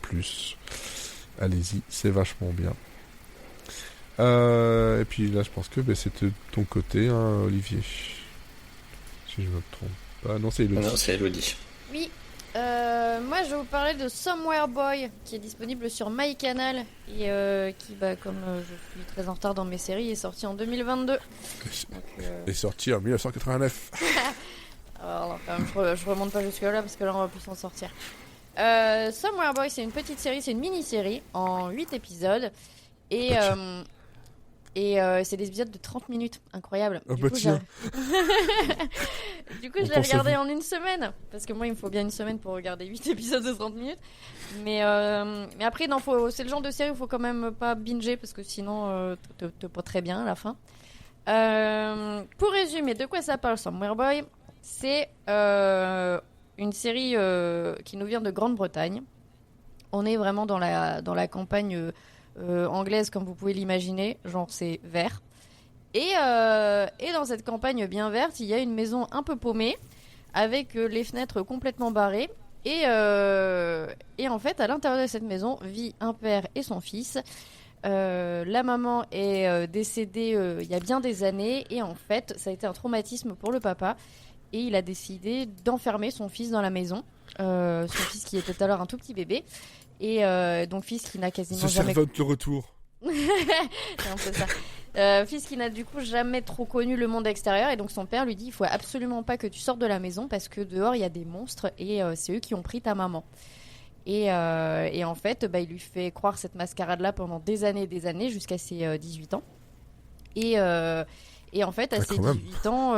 Allez-y, c'est vachement bien. Et puis là, je pense que c'est de ton côté, hein, Olivier. Si je me trompe pas. Non, c'est Elodie. Non, c'est Elodie. Oui. Moi, je vais vous parler de Somewhere Boy, qui est disponible sur MyCanal et qui, comme je suis très en retard dans mes séries, est sorti en 2022. Est sorti en 1989. Alors, quand même, je remonte pas jusque là parce que là, on va plus s'en sortir. Somewhere Boy, c'est une petite série, c'est une mini-série en 8 épisodes et c'est des épisodes de 30 minutes, incroyable. Du coup, je l'ai regardé en une semaine, parce que moi il me faut bien une semaine pour regarder 8 épisodes de 30 minutes. Mais après, non, c'est le genre de série où il faut quand même pas binger, parce que sinon t'es pas très bien à la fin. Pour résumer, de quoi ça parle Somewhere Boy? C'est une série qui nous vient de Grande-Bretagne. On est vraiment dans la campagne anglaise, comme vous pouvez l'imaginer. Genre, c'est vert. Et dans cette campagne bien verte, il y a une maison un peu paumée, avec les fenêtres complètement barrées. Et en fait, à l'intérieur de cette maison, vit un père et son fils. La maman est décédée il y a bien des années. Et en fait, ça a été un traumatisme pour le papa. Et il a décidé d'enfermer son fils dans la maison. Son fils qui était alors un tout petit bébé. Et donc, fils qui n'a quasiment jamais... C'est votre retour. C'est un peu ça. Fils qui n'a du coup jamais trop connu le monde extérieur, et donc son père lui dit il faut absolument pas que tu sortes de la maison parce que dehors il y a des monstres et c'est eux qui ont pris ta maman. Et en fait il lui fait croire cette mascarade là pendant des années jusqu'à ses 18 ans. Et en fait à ses 18 ans,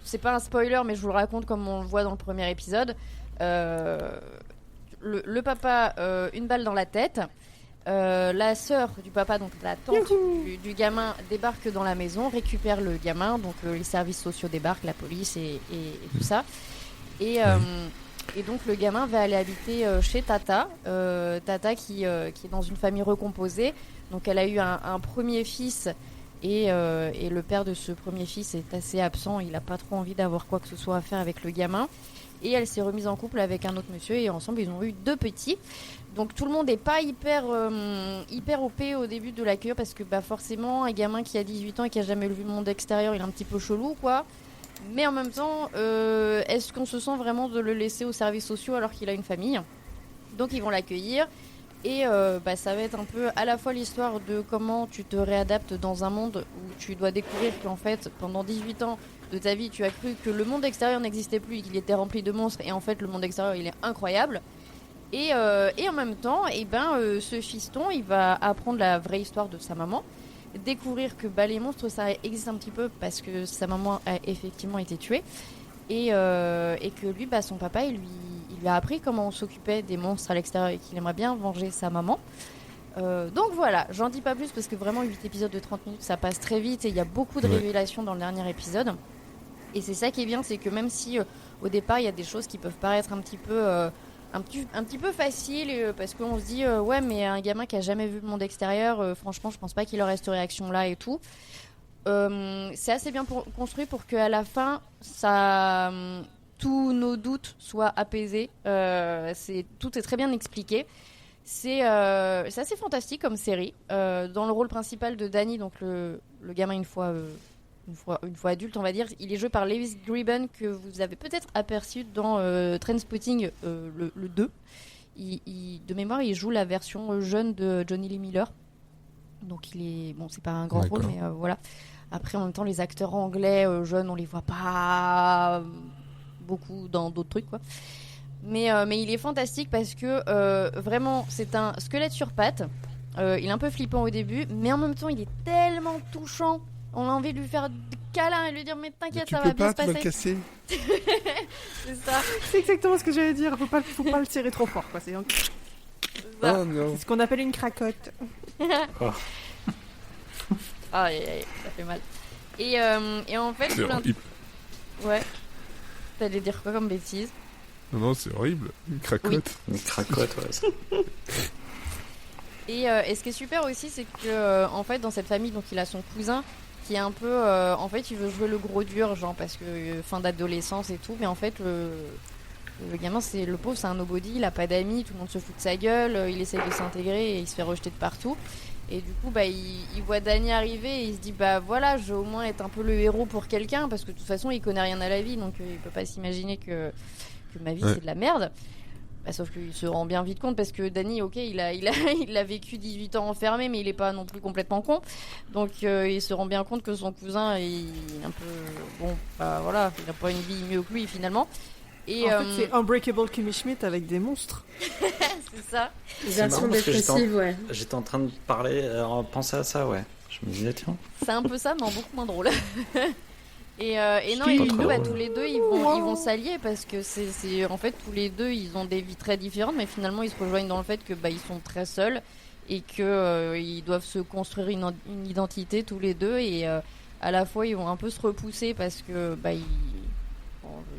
c'est pas un spoiler mais je vous le raconte comme on le voit dans le premier épisode. Le papa une balle dans la tête. La sœur du papa, donc la tante du gamin, débarque dans la maison, récupère le gamin, donc les services sociaux débarquent, la police et tout ça. Et donc le gamin va aller habiter chez Tata. Tata qui est dans une famille recomposée. Donc elle a eu un premier fils et le père de ce premier fils est assez absent. Il n'a pas trop envie d'avoir quoi que ce soit à faire avec le gamin. Et elle s'est remise en couple avec un autre monsieur et ensemble ils ont eu 2 petits. Donc tout le monde n'est pas hyper OP au début de l'accueil parce que forcément un gamin qui a 18 ans et qui a jamais vu le monde extérieur, il est un petit peu chelou quoi. Mais en même temps, est-ce qu'on se sent vraiment de le laisser aux services sociaux alors qu'il a une famille ? Donc ils vont l'accueillir et ça va être un peu à la fois l'histoire de comment tu te réadaptes dans un monde où tu dois découvrir qu'en fait pendant 18 ans de ta vie tu as cru que le monde extérieur n'existait plus et qu'il était rempli de monstres et en fait le monde extérieur il est incroyable. Et en même temps, ce fiston, il va apprendre la vraie histoire de sa maman, découvrir que les monstres, ça existe un petit peu parce que sa maman a effectivement été tuée, et que lui, son papa, il lui a appris comment on s'occupait des monstres à l'extérieur et qu'il aimerait bien venger sa maman. Donc voilà, j'en dis pas plus parce que vraiment 8 épisodes de 30 minutes, ça passe très vite et il y a beaucoup de révélations dans le dernier épisode. Et c'est ça qui est bien, c'est que même si au départ, il y a des choses qui peuvent paraître un petit peu facile parce qu'on se dit ouais mais un gamin qui a jamais vu le monde extérieur franchement je pense pas qu'il aurait cette réaction là et tout. C'est assez bien construit pour qu'à la fin ça tous nos doutes soient apaisés. Tout est très bien expliqué. C'est assez fantastique comme série. Dans le rôle principal de Danny, donc le gamin une fois adulte, on va dire, il est joué par Lewis Griben, que vous avez peut-être aperçu dans Trainspotting, le 2. De mémoire, il joue la version jeune de Johnny Lee Miller. Donc il est... Bon, c'est pas un grand rôle, mais voilà. Après, en même temps, les acteurs anglais jeunes, on les voit pas beaucoup dans d'autres trucs, quoi. Mais il est fantastique parce que vraiment, c'est un squelette sur pattes. Il est un peu flippant au début, mais en même temps, il est tellement touchant. On a envie de lui faire des câlins et lui dire mais t'inquiète, ça va bien se passer. Tu peux pas te casser. C'est ça. C'est exactement ce que j'allais dire. Faut pas le serrer trop fort, quoi. C'est ce qu'on appelle une cracotte. Ça fait mal. Et en fait, ouais. T'allais dire quoi comme bêtise ? Non, c'est horrible. Une cracotte. Oui. Une cracotte, ouais. Et ce qui est super aussi, c'est que en fait, dans cette famille, donc il a son cousin qui est un peu, en fait, il veut jouer le gros dur, genre parce que fin d'adolescence et tout, mais en fait, le gamin, le pauvre, c'est un nobody, il a pas d'amis, tout le monde se fout de sa gueule, il essaye de s'intégrer et il se fait rejeter de partout. Et du coup, il voit Danny arriver et il se dit, voilà, je vais au moins être un peu le héros pour quelqu'un, parce que de toute façon, il connaît rien à la vie, donc il peut pas s'imaginer que ma vie c'est de la merde. Sauf qu'il se rend bien vite compte parce que Danny, ok, il a vécu 18 ans enfermé, mais il est pas non plus complètement con. Donc il se rend bien compte que son cousin est un peu voilà, il a pas une vie mieux que lui finalement. Et en fait, c'est Unbreakable Kimmy Schmidt avec des monstres. C'est ça. Version dépressive, ouais. J'étais en train de penser à ça, ouais. Je me disais tiens. C'est un peu ça, mais en beaucoup moins drôle. Et non, et du coup, tous les deux, ils vont s'allier parce que c'est en fait tous les deux, ils ont des vies très différentes, mais finalement, ils se rejoignent dans le fait que ils sont très seuls et que ils doivent se construire une identité tous les deux et à la fois, ils vont un peu se repousser parce que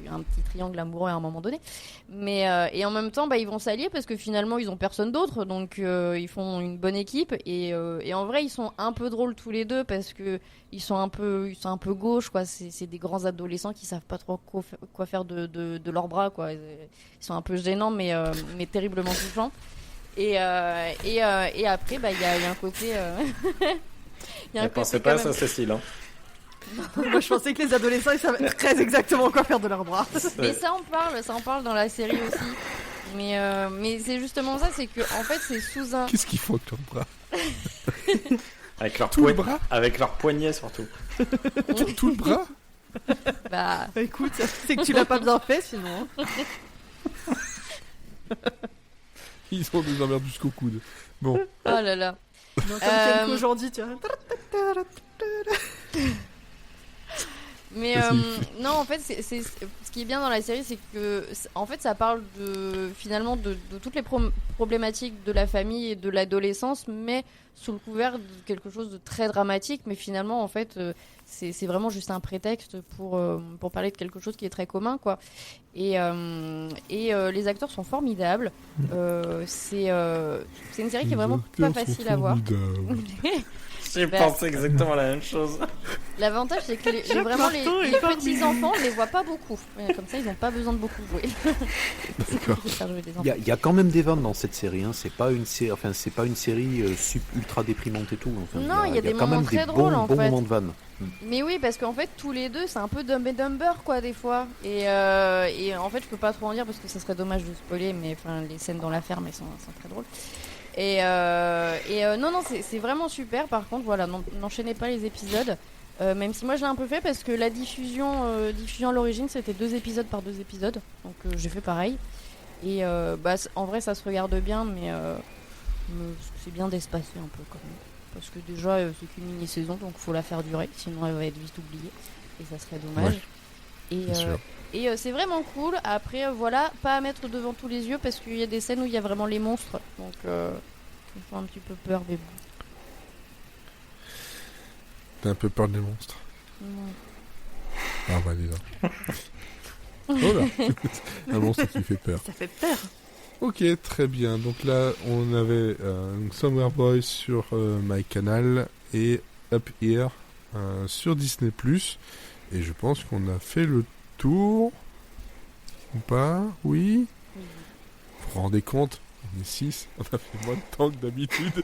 un petit triangle amoureux à un moment donné. Mais et en même temps, ils vont s'allier parce que finalement ils ont personne d'autre, donc ils font une bonne équipe. Et en vrai, ils sont un peu drôles tous les deux parce que ils sont un peu gauches, quoi. C'est des grands adolescents qui savent pas trop quoi faire de leurs bras, quoi. Ils sont un peu gênants, mais terriblement touchants. Et après, il y a un côté. Je ne pensais pas à ça, Cécile. Hein. Moi, je pensais que les adolescents, ils savaient très exactement quoi faire de leurs bras. Mais ça en parle dans la série aussi. Mais c'est justement ça, c'est que en fait, c'est sous un. Qu'est-ce qu'ils font avec leurs bras? Avec leur tout le bras? Avec leurs poignets surtout. Tout le bras? Bah écoute, c'est que tu l'as pas bien fait sinon. Ils ont des emmerdes jusqu'au coude. Bon. Oh là là. Donc, comme Kenko aujourd'hui, tu vois. Mais non, en fait, c'est ce qui est bien dans la série, c'est que en fait, ça parle finalement de toutes les problématiques de la famille et de l'adolescence, mais sous le couvert de quelque chose de très dramatique. Mais finalement, en fait, c'est vraiment juste un prétexte pour parler de quelque chose qui est très commun, quoi. Et les acteurs sont formidables. C'est une série qui est vraiment pas facile à voir. J'ai pensé exactement la même chose. L'avantage, c'est que les petits-enfants, on les voit pas beaucoup. Comme ça, ils n'ont pas besoin de beaucoup jouer. D'accord. Il y a quand même des vannes dans cette série. Hein. C'est pas une série, ultra déprimante et tout. Enfin, non, il y a des quand moments même très des drôles, en bons fait. moments de vannes. Mais oui, parce qu'en fait, tous les deux, c'est un peu Dumb and Dumber, quoi, des fois. Et en fait, je peux pas trop en dire parce que ça serait dommage de spoiler, mais les scènes dans la ferme, elles sont très drôles. Et non, c'est vraiment super. Par contre, voilà, n'enchaînez pas les épisodes. Même si moi je l'ai un peu fait parce que la diffusion à l'origine c'était 2 épisodes par 2 épisodes. Donc j'ai fait pareil. Et en vrai ça se regarde bien, mais c'est bien d'espacer un peu quand même. Parce que déjà c'est qu'une mini-saison, donc faut la faire durer. Sinon elle va être vite oubliée. Et ça serait dommage. Ouais, et c'est vraiment cool. Après, voilà, pas à mettre devant tous les yeux parce qu'il y a des scènes où il y a vraiment les monstres. Donc, ils font un petit peu peur, mais bon. T'as un peu peur des monstres? Non. Ah bah dis donc. Oh là, un monstre qui fait peur. Ça fait peur. Ok, très bien. Donc là, on avait Somewhere Boys sur MyCanal et Up Here sur Disney+. Et je pense qu'on a fait le tour. Ou pas? Oui? Vous vous rendez compte? On est 6. On a fait moins de temps que d'habitude.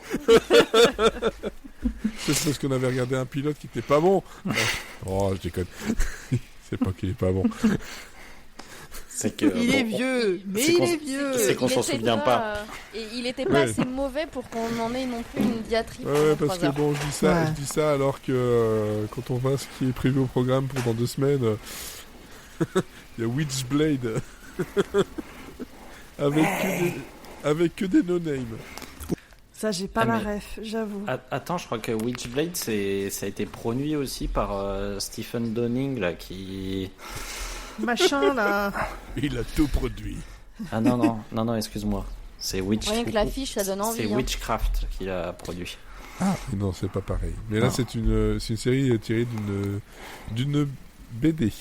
C'est parce qu'on avait regardé un pilote qui était pas bon. Oh, je déconne. C'est pas qu'il est pas bon. C'est que, il est vieux, mais il est vieux. C'est qu'on s'en souvient pas. Et il était pas assez mauvais pour qu'on en ait non plus une diatribe. Ouais, parce que bon, je dis ça alors que quand on voit ce qui est prévu au programme pour dans 2 semaines, il y a Witchblade avec que des no-name. Ça, j'ai pas la ref, j'avoue. Attends, je crois que Witchblade, ça a été produit aussi par Stephen Downing, là, qui... Machin, là. Il a tout produit. Ah non, excuse-moi. C'est Rien que l'affiche, ça donne envie. C'est Witchcraft qui l'a produit. Ah non, c'est pas pareil. Mais là, c'est une série tirée d'une BD.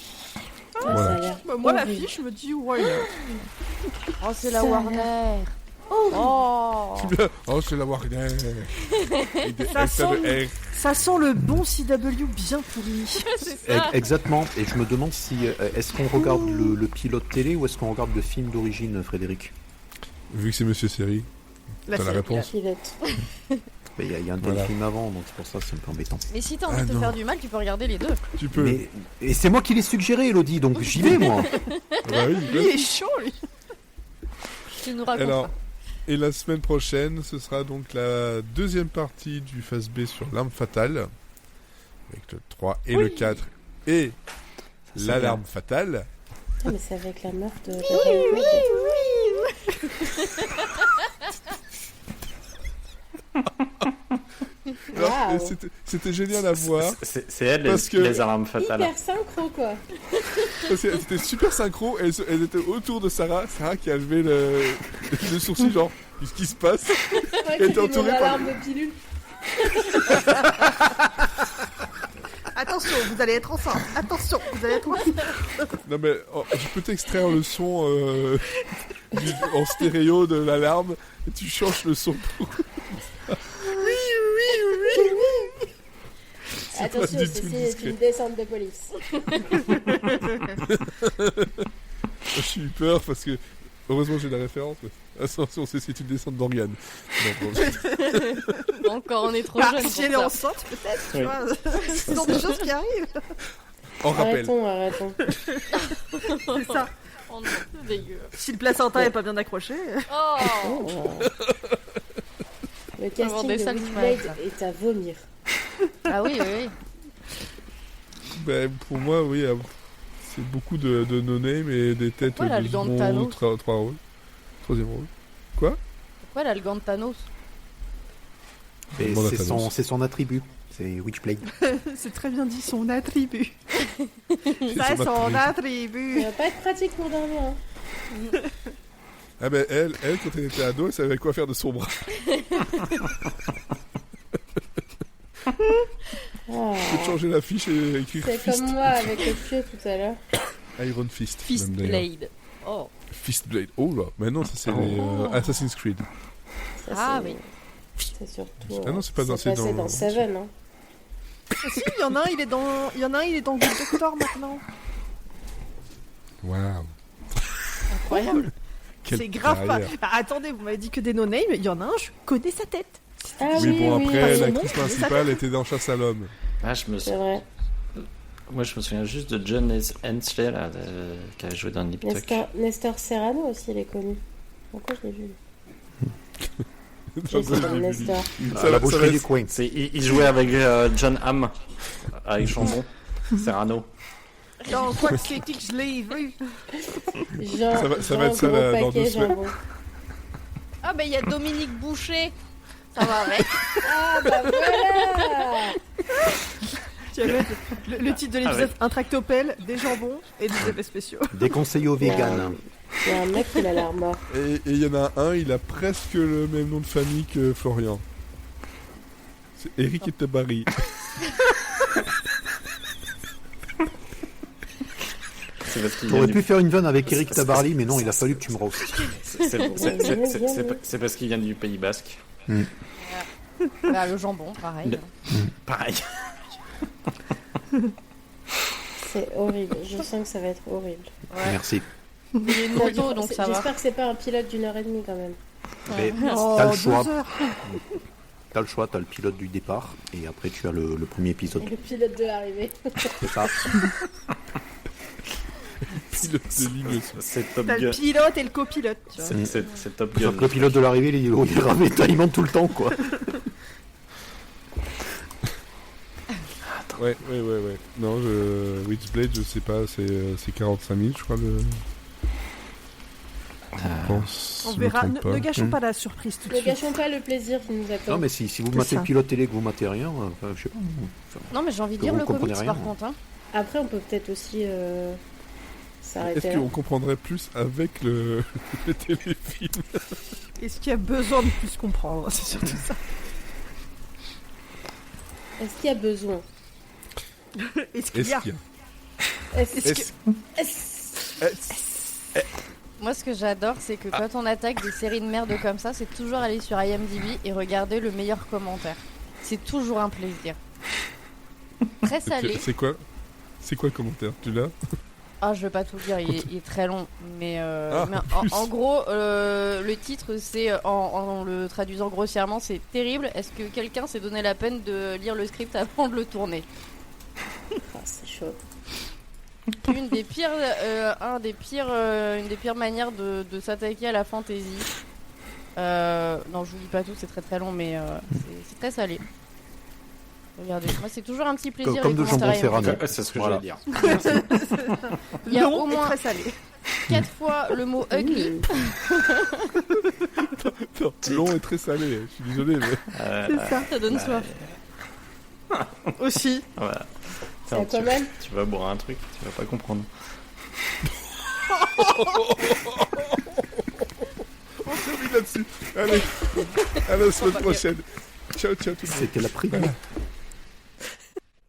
Ah, voilà. Moi, l'affiche, je me dis, ouais. Oh, c'est la Warner. Oh, c'est la Warner. Ça sent le bon CW bien pourri. Exactement. Et je me demande si est-ce qu'on regarde le pilote télé ou est-ce qu'on regarde le film d'origine, Frédéric? Vu que c'est Monsieur Série, t'as la réponse. Il y a un téléfilm avant, donc c'est pour ça que c'est un peu embêtant. Mais si t'as envie de te faire du mal, tu peux regarder les deux. Tu peux. Et c'est moi qui l'ai suggéré, Elodie, donc j'y vais, moi. Bah oui, lui, il est chaud, lui. Tu nous racontes. Alors, et la semaine prochaine, ce sera donc la deuxième partie du phase B sur l'arme fatale, avec le 3 et le 4, et l'alarme fatale. Ah, mais c'est avec la meuf de... Alors, c'était génial à voir. C'est elle les alarmes fatales. Hyper synchro, quoi. C'était super synchro et elles étaient autour de Sarah qui a levé le sourcil, genre, qu'est-ce qui se passe? Elle était entourée par l'alarme de pilule. Attention, vous allez être enceinte. Attention, vous allez être enceinte. Non mais je peux t'extraire le son en stéréo de l'alarme et tu changes le son pour... Attention, pas du tout c'est discret. une descente de police. J'ai eu peur parce que heureusement j'ai la référence. Mais... Attention, c'est une descente d'organes. Non, bon, Encore, on est trop jeune. Si elle est enceinte, peut-être, tu vois. Ce sont des choses qui arrivent. en rappel. Arrêtons. C'est ça. Oh non, c'est dégueu. Si le placenta est pas bien accroché. Oh. Le avoir casting des de salles qui Witchblade m'arrêtent, est à vomir. Ah oui, oui, oui. Ben, pour moi, oui, c'est beaucoup de no-name et des têtes Pourquoi là, de le gant de second, Thanos trois rôles. Troisième rôle. Pourquoi là, le gant de Thanos? Et Demande à c'est Thanos. son attribut. C'est Witchblade. C'est très bien dit, son attribut. C'est Ça, son son attribut. Ça attribut. va pas être pratique pour dormir. Hein. Ah ben elle, quand elle était ado, elle savait quoi faire de son bras. Ah. Je peux te changer l'affiche et écrire C'est Fist. comme moi avec le pieu tout à l'heure. Iron Fist. Fist même, d'ailleurs. Blade. Oh. Fist Blade. Oh là, mais non, ça c'est les Assassin's Creed. Ça, Ah c'est- oui. C'est surtout. Ah non, c'est pas dans- c'est passé dans- dans Seven. Hein. Si, il y en a un, il est dans Good Doctor maintenant. Waouh. Incroyable. Quelle C'est grave pas. carrière. Bah, attendez, vous m'avez dit que des no-name, il y en a un, je connais sa tête. Ah Oui, bon, oui, après, son nom, l'actrice principale était dans Chasse à l'homme. Ah, C'est vrai. Moi, je me souviens juste de John Hensley, là, qui a joué dans Nip Tuck. Nestor Serrano aussi, il est connu. Pourquoi je l'ai vu Donc, Je sais pas, Nestor. Ça va- la ça boucherie va du être- coin. Il jouait avec John Hamm, avec Chambon, Serrano. Dans quoi que c'est que je l'ai vu. Jean, Ça va être Jean, ça, gros là, dans paquet, 2 semaines. jambon. Ah bah il y a Dominique Boucher. Ça va avec. Ah bah voilà. Tu vas mettre le titre de l'épisode un tractopelle, des jambons et des effets spéciaux. Des conseils aux véganes. Il y a un mec qui a l'air mort. Et il y en a un, il a presque le même nom de famille que Florian. C'est Eric Etabari. C'est parce qu'il T'aurais vient pu du... faire une vanne avec Eric Tabarly, mais non, il a fallu que tu me roastes. C'est parce qu'il vient du Pays Basque. Bah, le jambon, pareil. Pareil. C'est horrible. Je sens que ça va être horrible. Ouais. Merci. Il est moto, donc ça va. J'espère que c'est pas un pilote d'1h30 quand même. Mais Oh, t'as le choix. 2 heures. T'as le choix, t'as le pilote du départ, et après tu as le premier épisode. Et le pilote de l'arrivée. C'est ça. Pilote de ligne aussi. C'est Top T'as le Gun. pilote et le copilote. Tu vois. C'est Top Sauf Gun. que le pilote de l'arrivée, il est ravitaillement tout le temps, quoi. Ouais. Non, Witchblade, je sais pas, c'est 45 000, je crois, je pense. On si je me verra. trompe Ne pas. gâchons pas la surprise tout de Ne suite. gâchons pas le plaisir qui nous attend. Non, mais si vous C'est matez ça. le pilote télé que vous matez rien, je sais pas. Non, mais j'ai envie de Que lire vous le comprenez comics rien, par hein. contre. Hein. Après, on peut peut-être aussi s'arrêter Est-ce là. qu'on comprendrait plus avec le téléfilm? Est-ce qu'il y a besoin de plus comprendre? C'est surtout ça. Est-ce qu'il y a besoin Est-ce qu'il y a Est-ce Est-ce- Moi, ce que j'adore, c'est que quand on attaque des séries de merde comme ça, c'est toujours aller sur IMDb et regarder le meilleur commentaire. C'est toujours un plaisir. Très salé. C'est quoi le commentaire? Tu l'as? Ah, je vais pas tout dire, il est très long. Mais, mais plus. en gros, le titre, c'est en le traduisant grossièrement, c'est terrible. Est-ce que quelqu'un s'est donné la peine de lire le script avant de le tourner? Ah, c'est chaud. Une des pires manières de s'attaquer à la fantasy. Non, je vous dis pas tout, c'est très très long, mais c'est très salé. Regardez, moi c'est toujours un petit plaisir. Comme les de jambon commentaires serrano. IMDb. C'est ce que Voilà. j'allais dire. Il y a long au et moins très salé. 4 fois le mot ugly. Non, long et très salé, je suis désolé, mais... C'est ça. Ça donne soif. Aussi. Voilà. C'est à quoi même Tu vas boire un truc, tu vas pas comprendre. On termine là-dessus. Allez, à la semaine prochaine. Ciao tout le monde. C'était la prime. Voilà.